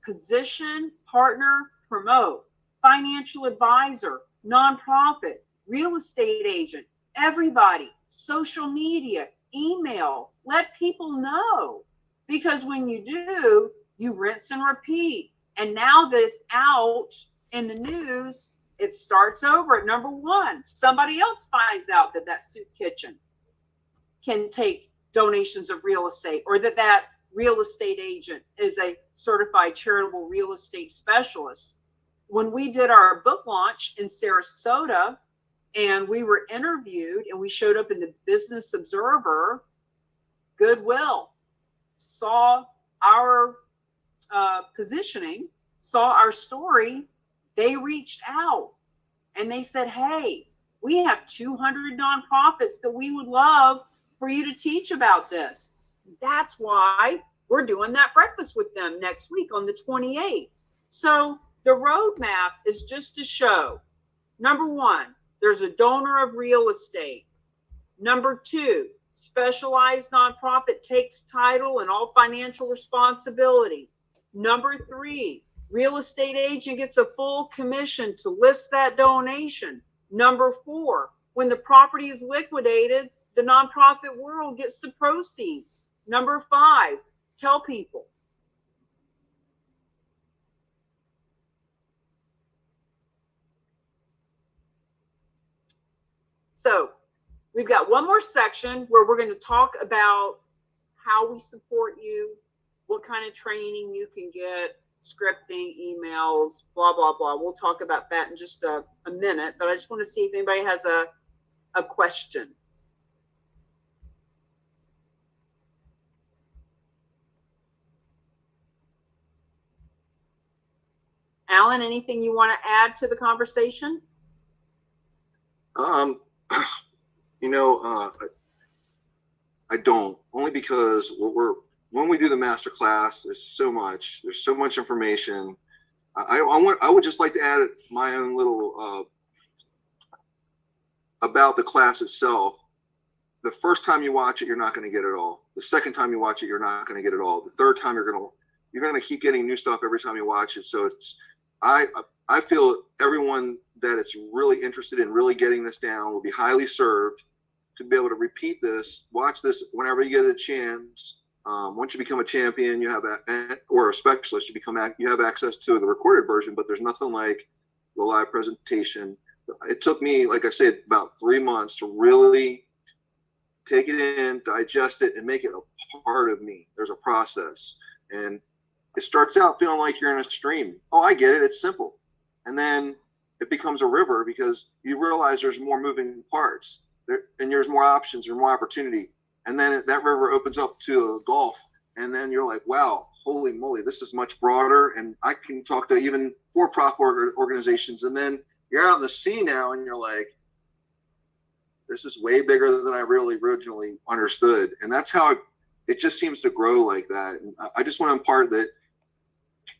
[SPEAKER 1] position, partner, promote, financial advisor, nonprofit, real estate agent, everybody, social media, email, let people know. Because when you do, you rinse and repeat. And now that it's out in the news, it starts over at number 1. Somebody else finds out that that soup kitchen can take donations of real estate, or that that real estate agent is a certified charitable real estate specialist. When we did our book launch in Sarasota and we were interviewed and we showed up in the Business Observer, Goodwill saw our positioning, saw our story. They reached out and they said, hey, we have 200 nonprofits that we would love for you to teach about this. That's why we're doing that breakfast with them next week on the 28th. So the roadmap is just to show, number 1, there's a donor of real estate. Number 2, specialized nonprofit takes title and all financial responsibility. Number 3, real estate agent gets a full commission to list that donation. Number 4, when the property is liquidated, the nonprofit world gets the proceeds. Number 5, tell people. So we've got one more section where we're going to talk about how we support you, what kind of training you can get, scripting, emails, blah, blah, blah. We'll talk about that in just a minute, but I just want to see if anybody has a question. Alan, anything you want to add to the conversation?
[SPEAKER 8] I don't, only because when we do the masterclass, there's so much information. I would just like to add my own little about the class itself. The first time you watch it, you're not going to get it all. The second time you watch it, you're not going to get it all. The third time, you're going to keep getting new stuff every time you watch it. So I feel everyone that it's really interested in really getting this down will be highly served to be able to repeat this, watch this whenever you get a chance. Once you become a champion, or a specialist, you have access to the recorded version, but there's nothing like the live presentation. It took me, like I said, about 3 months to really take it in, digest it, and make it a part of me. There's a process. And it starts out feeling like you're in a stream. Oh, I get it. It's simple. And then it becomes a river because you realize there's more moving parts and there's more options or more opportunity. And then that river opens up to a gulf. And then you're like, wow, holy moly, this is much broader. And I can talk to even for-profit organizations. And then you're out in the sea now and you're like, this is way bigger than I really originally understood. And that's how it just seems to grow like that. And I just want to impart that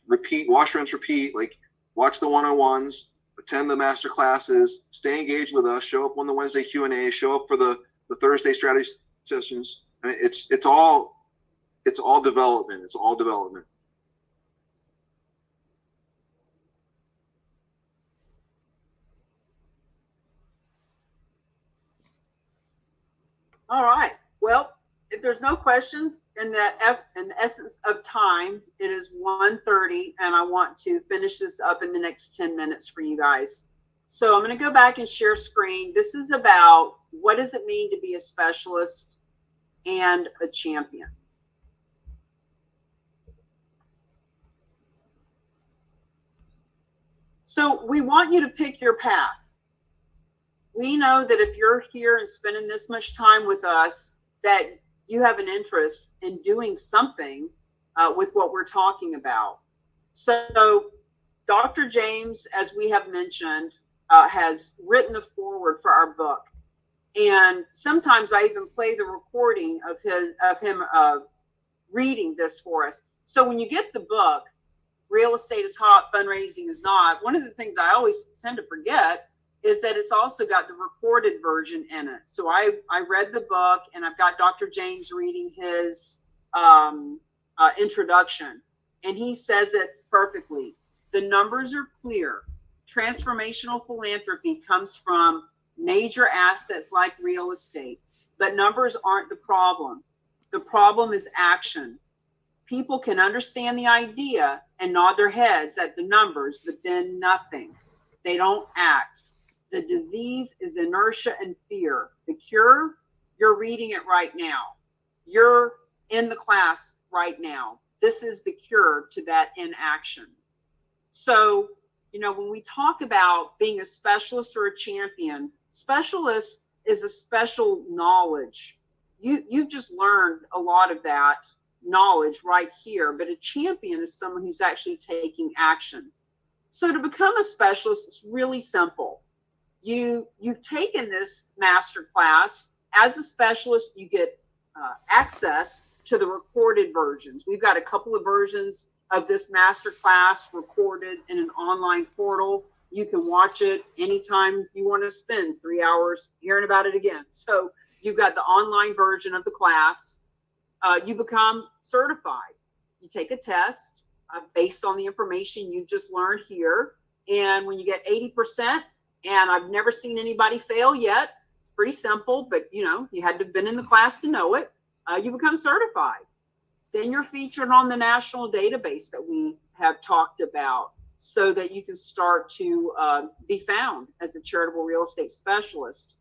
[SPEAKER 8] repeat, wash, rinse, repeat, like watch the 101s, attend the master classes, stay engaged with us, show up on the Wednesday Q&A, show up for the Thursday strategy sessions. I mean, it's all development. It's all development.
[SPEAKER 1] All right. Well, if there's no questions in the essence of time, it is 1:30 and I want to finish this up in the next 10 minutes for you guys. So I'm going to go back and share screen. This is about what does it mean to be a specialist and a champion. So we want you to pick your path. We know that if you're here and spending this much time with us, that you have an interest in doing something with what we're talking about. So Dr. James, as we have mentioned, has written the foreword for our book. And sometimes I even play the recording of him reading this for us. So when you get the book, Real Estate is Hot, Fundraising is Not, one of the things I always tend to forget is that it's also got the recorded version in it. So I read the book and I've got Dr. James reading his introduction, and he says it perfectly. The numbers are clear. Transformational philanthropy comes from major assets like real estate, but numbers aren't the problem. The problem is action. People can understand the idea and nod their heads at the numbers, but then nothing. They don't act. The disease is inertia and fear. The cure, you're reading it right now. You're in the class right now. This is the cure to that inaction. So, you know, when we talk about being a specialist or a champion, specialist is a special knowledge. You've just learned a lot of that knowledge right here, but a champion is someone who's actually taking action. So to become a specialist, it's really simple. You've taken this master class. As a specialist, you get access to the recorded versions. We've got a couple of versions of this master class recorded in an online portal. You can watch it anytime you want to spend 3 hours hearing about it again. So you've got the online version of the class. You become certified. You take a test based on the information you just learned here. And when you get 80%, and I've never seen anybody fail yet, it's pretty simple, but you know, you had to have been in the class to know it. You become certified. Then you're featured on the national database that we have talked about so that you can start to be found as a charitable real estate specialist.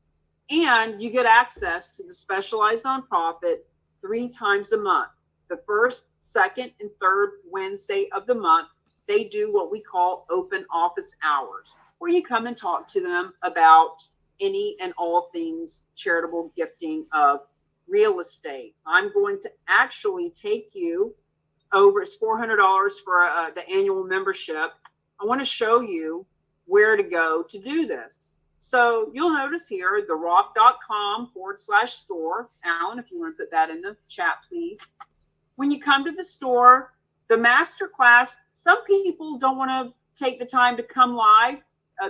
[SPEAKER 1] And you get access to the specialized nonprofit 3 times a month. The first, second, and third Wednesday of the month, they do what we call open office hours, where you come and talk to them about any and all things charitable gifting of real estate. I'm going to actually take you over. It's $400 for the annual membership. I want to show you where to go to do this. So you'll notice here, therock.com/store. Alan, if you want to put that in the chat, please. When you come to the store, the master class, some people don't want to take the time to come live.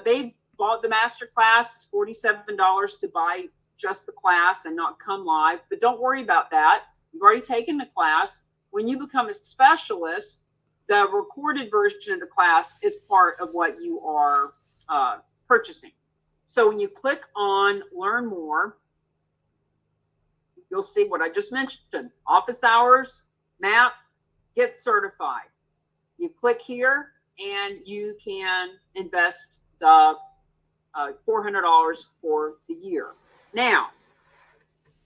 [SPEAKER 1] They bought the master class. It's $47 to buy just the class and not come live. But don't worry about that. You've already taken the class. When you become a specialist, the recorded version of the class is part of what you are purchasing. So when you click on Learn More, you'll see what I just mentioned. Office hours, map, get certified. You click here and you can invest $400 for the year. Now,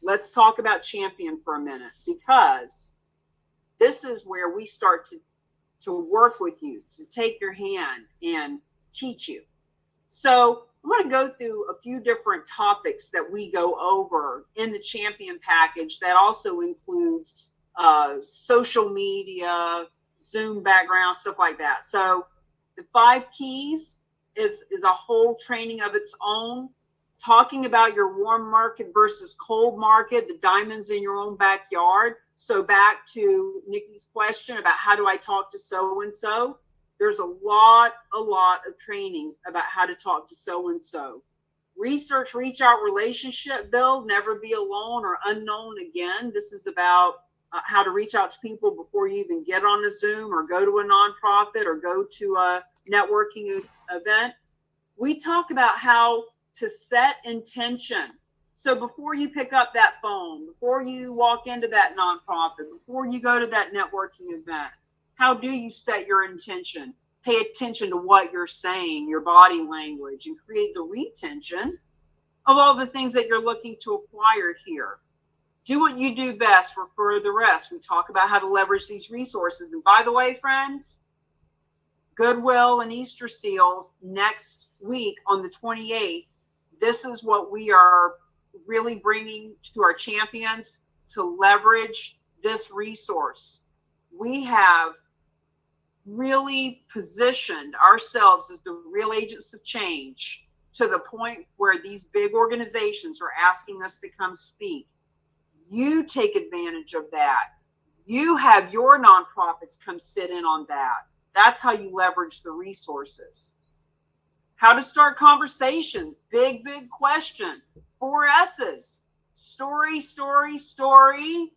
[SPEAKER 1] let's talk about Champion for a minute, because this is where we start to work with you, to take your hand and teach you. So I'm going to go through a few different topics that we go over in the Champion package that also includes social media, Zoom background, stuff like that. So the 5 keys is a whole training of its own, talking about your warm market versus cold market, the diamonds in your own backyard. So back to Nikki's question about how do I talk to so-and-so, there's a lot of trainings about how to talk to so-and-so. Research, reach out, relationship build, never be alone or unknown again. This is about how to reach out to people before you even get on a Zoom or go to a nonprofit or go to a networking event. We talk about how to set intention. So before you pick up that phone, before you walk into that nonprofit, before you go to that networking event, how do you set your intention? Pay attention to what you're saying, your body language, and create the retention of all the things that you're looking to acquire here. Do what you do best, refer the rest. We talk about how to leverage these resources. And by the way, friends, Goodwill and Easter Seals next week on the 28th, this is what we are really bringing to our champions to leverage this resource. We have really positioned ourselves as the real agents of change to the point where these big organizations are asking us to come speak. You take advantage of that. You have your nonprofits come sit in on that. That's how you leverage the resources. How to start conversations. Big question. 4 S's. Story, story, story.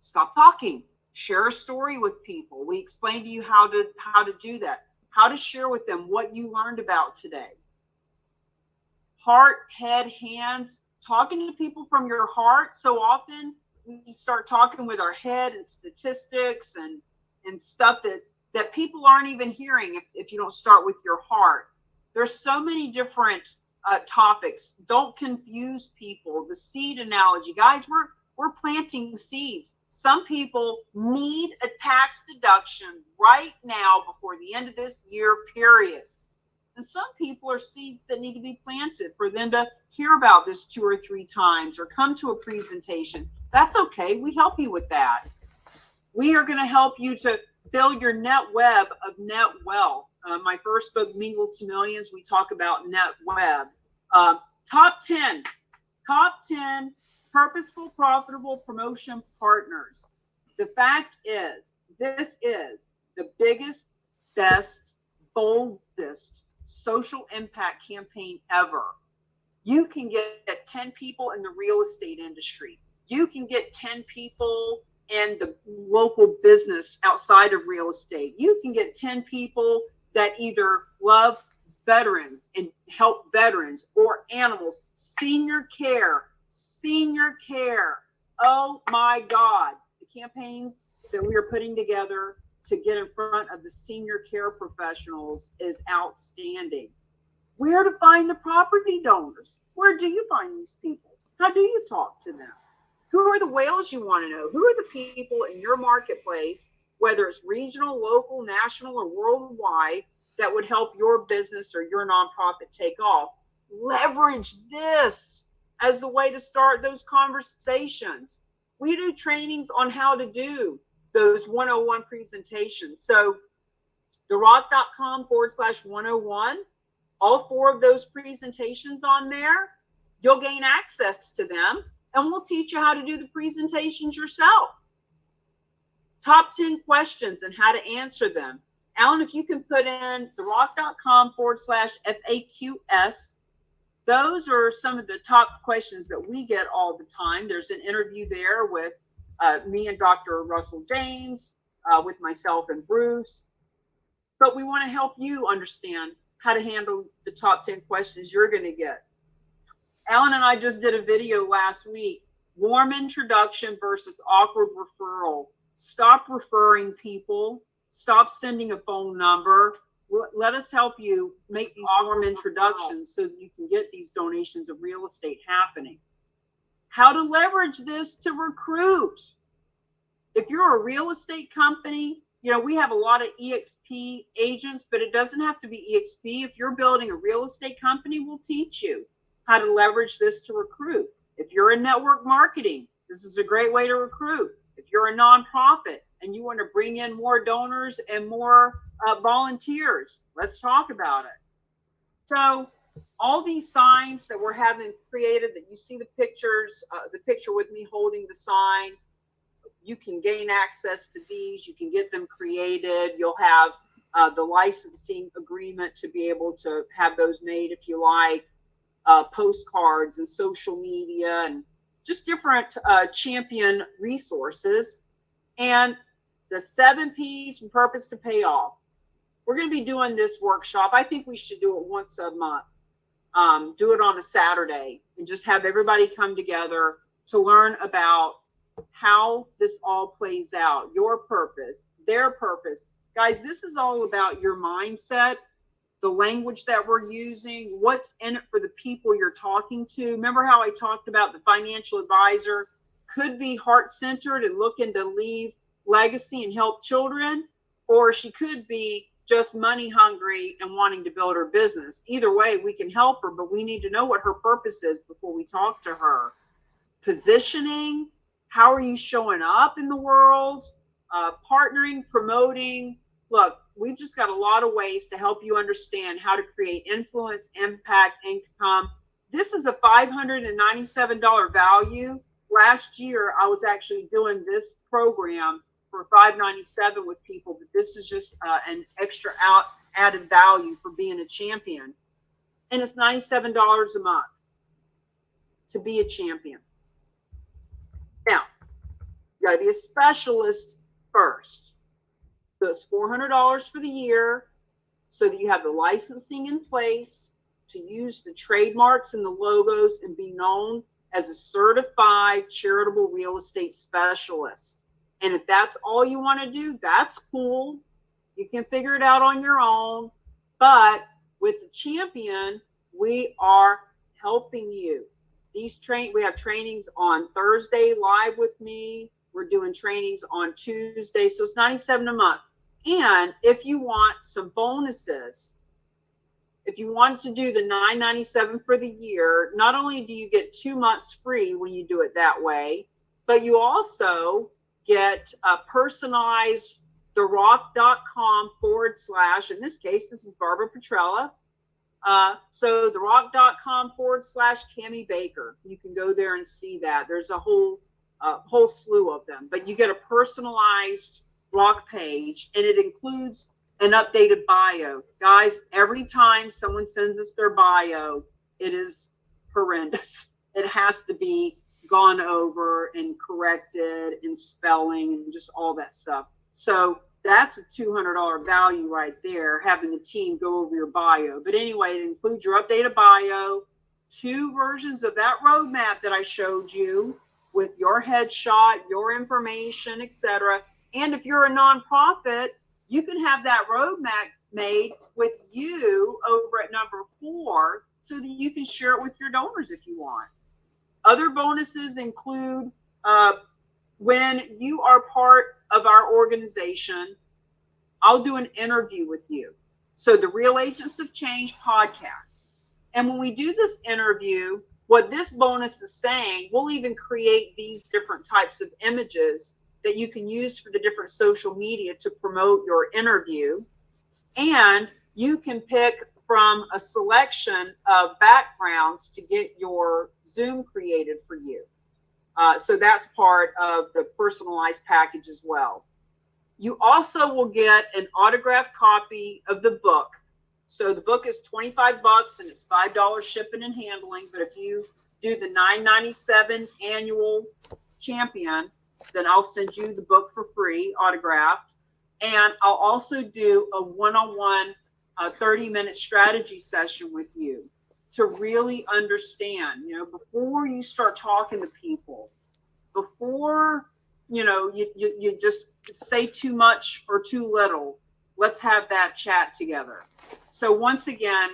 [SPEAKER 1] Stop talking. Share a story with people. We explain to you how to do that. How to share with them what you learned about today. Heart, head, hands. Talking to people from your heart. So often we start talking with our head and statistics and stuff that people aren't even hearing if you don't start with your heart. There's so many different topics. Don't confuse people. The seed analogy. Guys, we're planting seeds. Some people need a tax deduction right now before the end of this year, period. And some people are seeds that need to be planted for them to hear about this 2 or 3 times or come to a presentation. That's okay. We help you with that. We are going to help you to build your net web of net wealth. My first book, Mingle to Millions, we talk about net web. Top 10 purposeful, profitable promotion partners. The fact is, this is the biggest, best, boldest social impact campaign ever. You can get 10 people in the real estate industry. You can get 10 people in the local business outside of real estate. You can get 10 people that either love veterans and help veterans or animals. Senior care. Oh my God. The campaigns that we are putting together to get in front of the senior care professionals is outstanding. Where to find the property donors? Where do you find these people? How do you talk to them? Who are the whales you want to know? Who are the people in your marketplace, whether it's regional, local, national, or worldwide, that would help your business or your nonprofit take off? Leverage this as a way to start those conversations. We do trainings on how to do those 101 presentations. So therock.com/101, all 4 of those presentations on there, you'll gain access to them, and we'll teach you how to do the presentations yourself. Top 10 questions and how to answer them. Alan, if you can put in therock.com/FAQS, those are some of the top questions that we get all the time. There's an interview there with me and Dr. Russell James, with myself and Bruce. But we want to help you understand how to handle the top 10 questions you're going to get. Alan and I just did a video last week, warm introduction versus awkward referral. Stop referring people. Stop sending a phone number. let us help you make these warm introductions so that you can get these donations of real estate happening. How to leverage this to recruit. If you're a real estate company, you know, we have a lot of eXp agents, but it doesn't have to be eXp. If you're building a real estate company, we'll teach you how to leverage this to recruit. If you're in network marketing, this is a great way to recruit. If you're a nonprofit and you want to bring in more donors and more volunteers, let's talk about it. So all these signs that we're having created, that you see the pictures, the picture with me holding the sign, you can gain access to these. You can get them created. You'll have the licensing agreement to be able to have those made if you like, postcards and social media and just different champion resources. And the 7 P's from purpose to payoff. We're going to be doing this workshop. I think we should do it once a month. Do it on a Saturday and just have everybody come together to learn about how this all plays out, your purpose, their purpose. Guys, this is all about your mindset, the language that we're using, what's in it for the people you're talking to. Remember how I talked about the financial advisor could be heart-centered and looking to leave legacy and help children, or she could be just money hungry and wanting to build her business. Either way, we can help her, but we need to know what her purpose is before we talk to her. Positioning, how are you showing up in the world? Partnering, promoting. Look, we've just got a lot of ways to help you understand how to create influence, impact, income. This is a $597 value. Last year, I was actually doing this program for $597 with people, but this is just an extra added value for being a champion. And it's $97 a month to be a champion. Now, you gotta be a specialist first. So it's $400 for the year so that you have the licensing in place to use the trademarks and the logos and be known as a certified charitable real estate specialist. And if that's all you want to do, that's cool. You can figure it out on your own. But with the champion, we are helping you. We have trainings on Thursday live with me. We're doing trainings on Tuesday. So it's $97 a month. And if you want some bonuses, if you want to do the $997 for the year, not only do you get 2 months free when you do it that way, but you also get a personalized therock.com / in this case, this is Barbara Petrella. So therock.com / Cami Baker. You can go there and see that. There's a whole slew of them, but you get a personalized Rock page, and it includes an updated bio. Guys, every time someone sends us their bio, it is horrendous. It has to be gone over and corrected and spelling and just all that stuff. So that's a $200 value right there, having the team go over your bio. But anyway, it includes your updated bio, 2 versions of that roadmap that I showed you with your headshot, your information, etc. And if you're a nonprofit, you can have that roadmap made with you over at number 4 so that you can share it with your donors if you want. Other bonuses include when you are part of our organization, I'll do an interview with you. So the Real Agents of Change podcast. And when we do this interview, what this bonus is saying, we'll even create these different types of images that you can use for the different social media to promote your interview. And you can pick from a selection of backgrounds to get your Zoom created for you. So that's part of the personalized package as well. You also will get an autographed copy of the book. So the book is $25 and it's $5 shipping and handling. But if you do the $997 annual champion, then I'll send you the book for free, autographed. And I'll also do a one-on-one 30-minute strategy session with you to really understand, before you start talking to people, before, you just say too much or too little, let's have that chat together. So once again,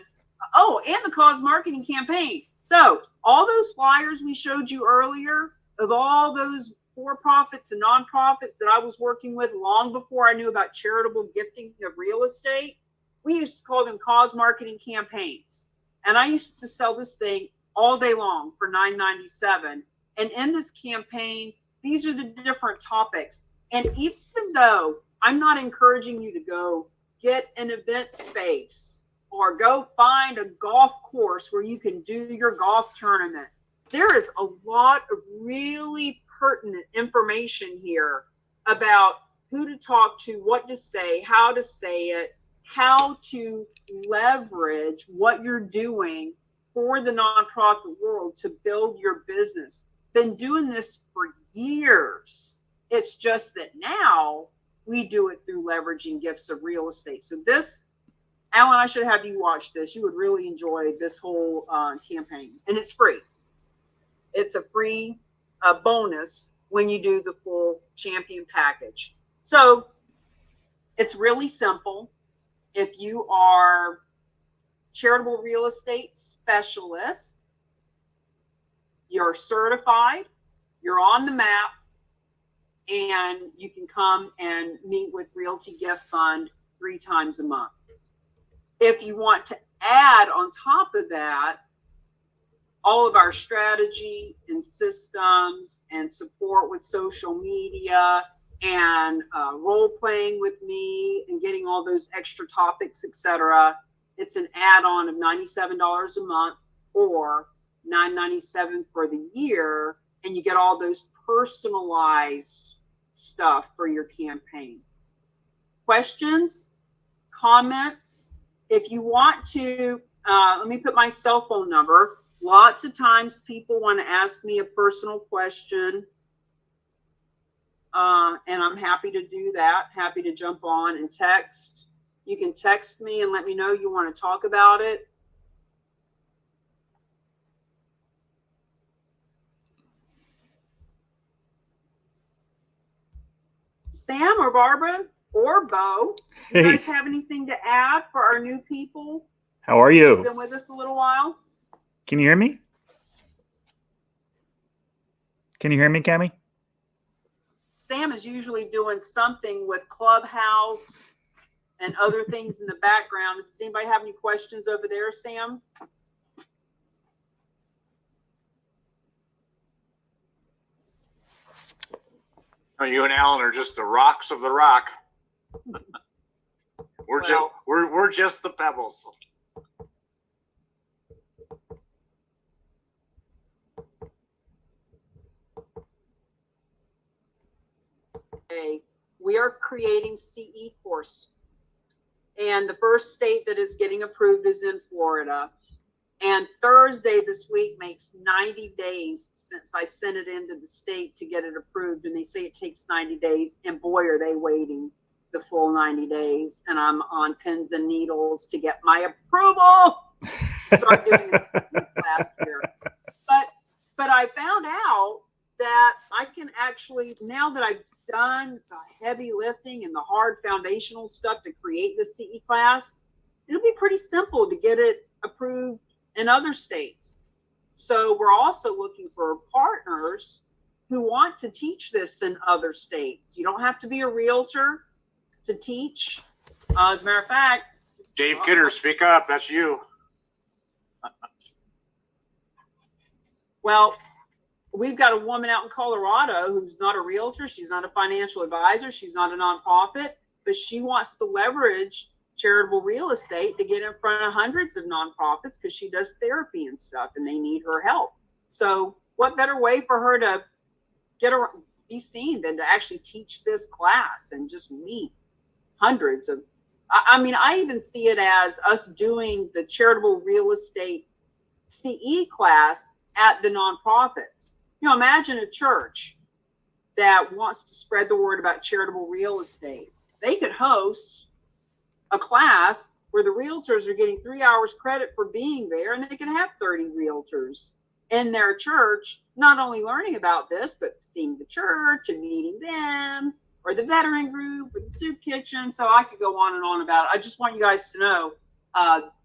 [SPEAKER 1] oh, and the cause marketing campaign. So all those flyers we showed you earlier of all those for-profits and nonprofits that I was working with long before I knew about charitable gifting of real estate, we used to call them cause marketing campaigns. And I used to sell this thing all day long for $9.97. And in this campaign, these are the different topics. And even though I'm not encouraging you to go get an event space or go find a golf course where you can do your golf tournament, there is a lot of really pertinent information here about who to talk to, what to say, how to say it, how to leverage what you're doing for the nonprofit world to build your business. Been doing this for years. It's just that now we do it through leveraging gifts of real estate. So this, Alan, I should have you watch this. You would really enjoy this whole campaign, and it's free. It's a free bonus when you do the full champion package. So it's really simple. If you are charitable real estate specialist, you're certified, you're on the map, and you can come and meet with Realty Gift Fund 3 times a month. If you want to add on top of that, all of our strategy and systems and support with social media and role playing with me and getting all those extra topics, etc., it's an add-on of $97 a month or $9.97 for the year, and you get all those personalized stuff for your campaign. Questions, comments? If you want to, let me put my cell phone number. Lots of times people want to ask me a personal question, and I'm happy to do that. Happy to jump on and text. You can text me and let me know you want to talk about it. Sam or Barbara or Bo, do you guys have anything to add for our new people?
[SPEAKER 3] How are you?
[SPEAKER 1] Been with us a little while.
[SPEAKER 3] Can you hear me? Can you hear me, Cammie?
[SPEAKER 1] Sam is usually doing something with Clubhouse and other things in the background. Does anybody have any questions over there, Sam?
[SPEAKER 4] You and Alan are just the rocks of the rock. We're just the pebbles.
[SPEAKER 1] We are creating CE course, and the first state that is getting approved is in Florida. And Thursday this week makes 90 days since I sent it into the state to get it approved, and they say it takes 90 days, and boy, are they waiting the full 90 days. And I'm on pins and needles to get my approval to start doing this class here. But I found out that I can actually, now that I've done the heavy lifting and the hard foundational stuff to create the CE class, it'll be pretty simple to get it approved in other states. So we're also looking for partners who want to teach this in other states. You don't have to be a realtor to teach. As a matter of fact,
[SPEAKER 4] Dave Kidder, speak up. That's you.
[SPEAKER 1] Well, we've got a woman out in Colorado who's not a realtor. She's not a financial advisor. She's not a nonprofit, but she wants to leverage charitable real estate to get in front of hundreds of nonprofits because she does therapy and stuff and they need her help. So what better way for her to be seen than to actually teach this class and just meet hundreds of, I mean, I even see it as us doing the charitable real estate CE class at the nonprofits. You know, imagine a church that wants to spread the word about charitable real estate. They could host a class where the realtors are getting 3 hours credit for being there, and they can have 30 realtors in their church, not only learning about this, but seeing the church and meeting them or the veteran group or the soup kitchen. So I could go on and on about it. I just want you guys to know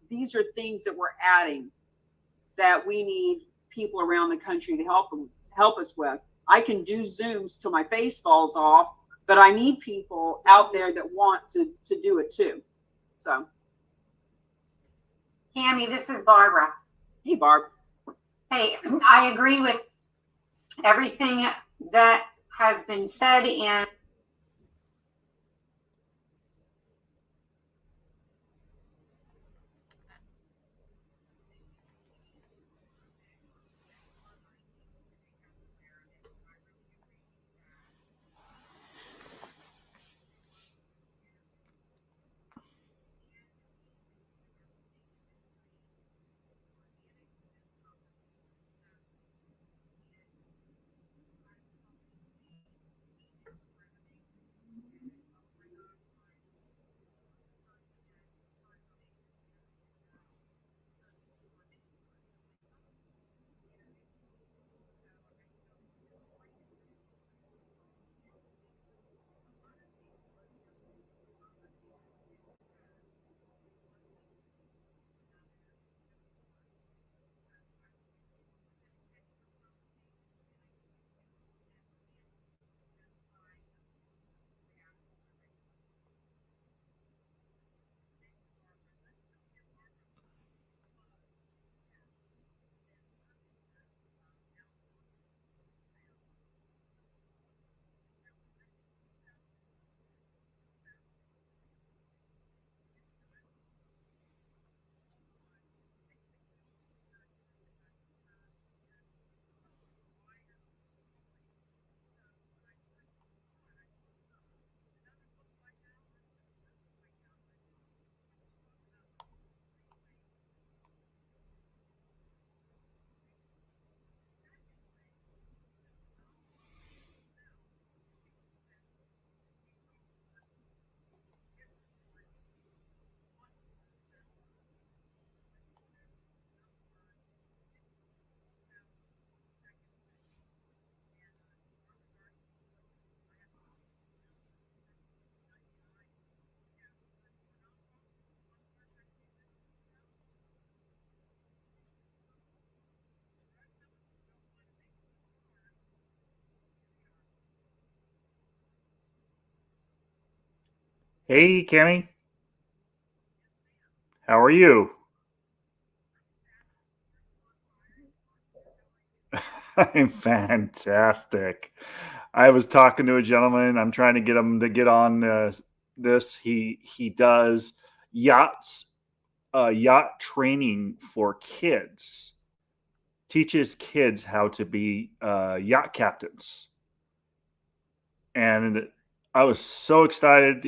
[SPEAKER 1] these are things that we're adding that we need people around the country to help us with. I can do Zooms till my face falls off, but I need people out there that want to do it too. So,
[SPEAKER 9] Tammy, this is Barbara.
[SPEAKER 1] hey, Barb.
[SPEAKER 9] Hey, I agree with everything that has been said, and
[SPEAKER 3] Hey, Cammy. How are you? I'm fantastic. I was talking to a gentleman. I'm trying to get him to get on this. He does yachts, yacht training for kids. Teaches kids how to be yacht captains. And I was so excited.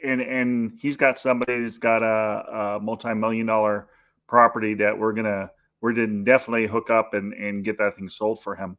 [SPEAKER 3] And he's got somebody that's got a multi-million-dollar property that we're gonna definitely hook up and get that thing sold for him.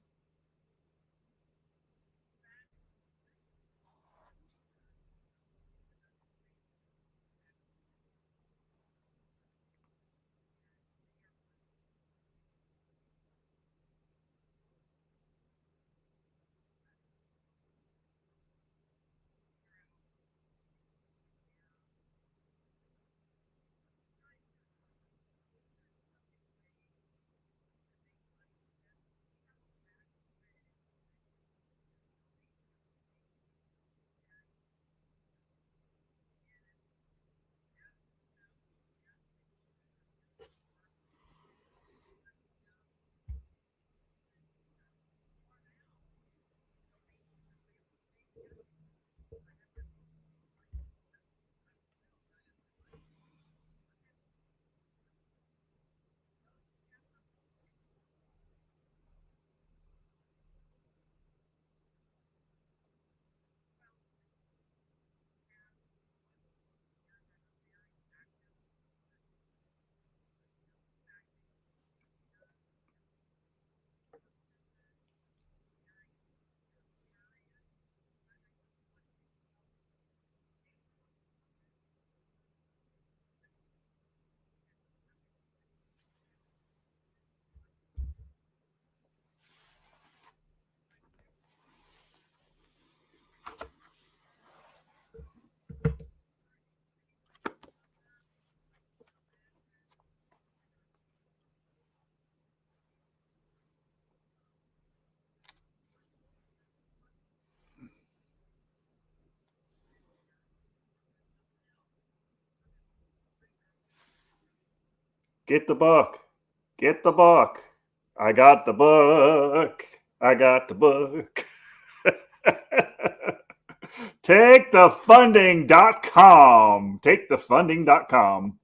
[SPEAKER 3] Get the book. Get the book. I got the book. I got the book. TakeTheFunding.com. TakeTheFunding.com.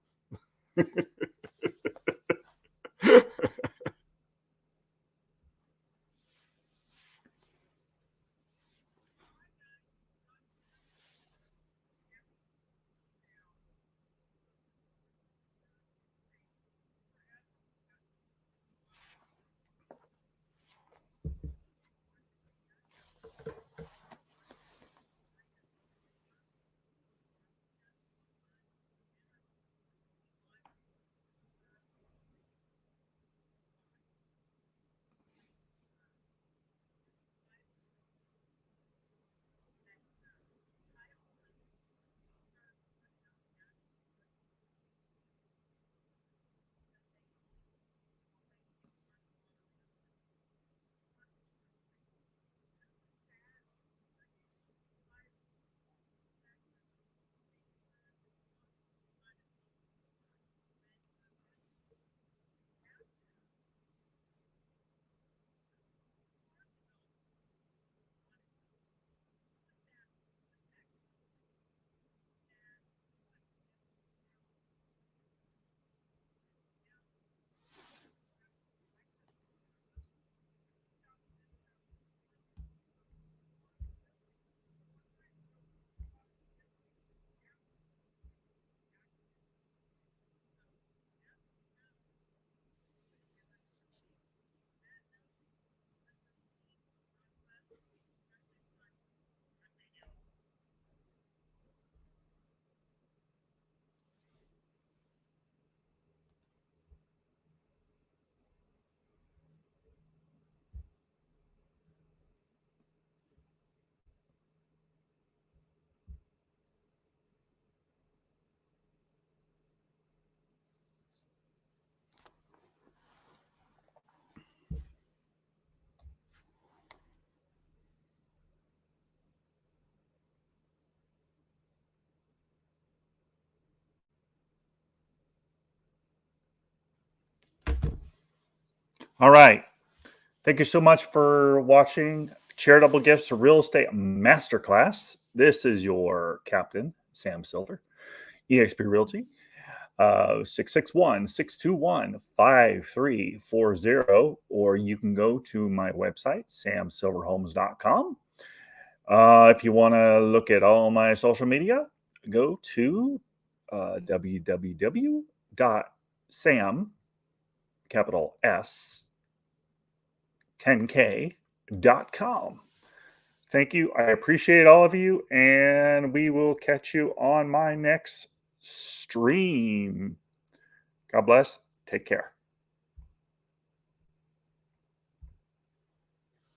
[SPEAKER 3] All right. Thank you so much for watching Charitable Gifts of Real Estate Masterclass. This is your captain, Sam Silver, eXp Realty, 661-621-5340, or you can go to my website, samsilverhomes.com. If you want to look at all my social media, go to www.sam, capital S, 10k.com. Thank you. I appreciate all of you, and we will catch you on my next stream. God bless. Take care.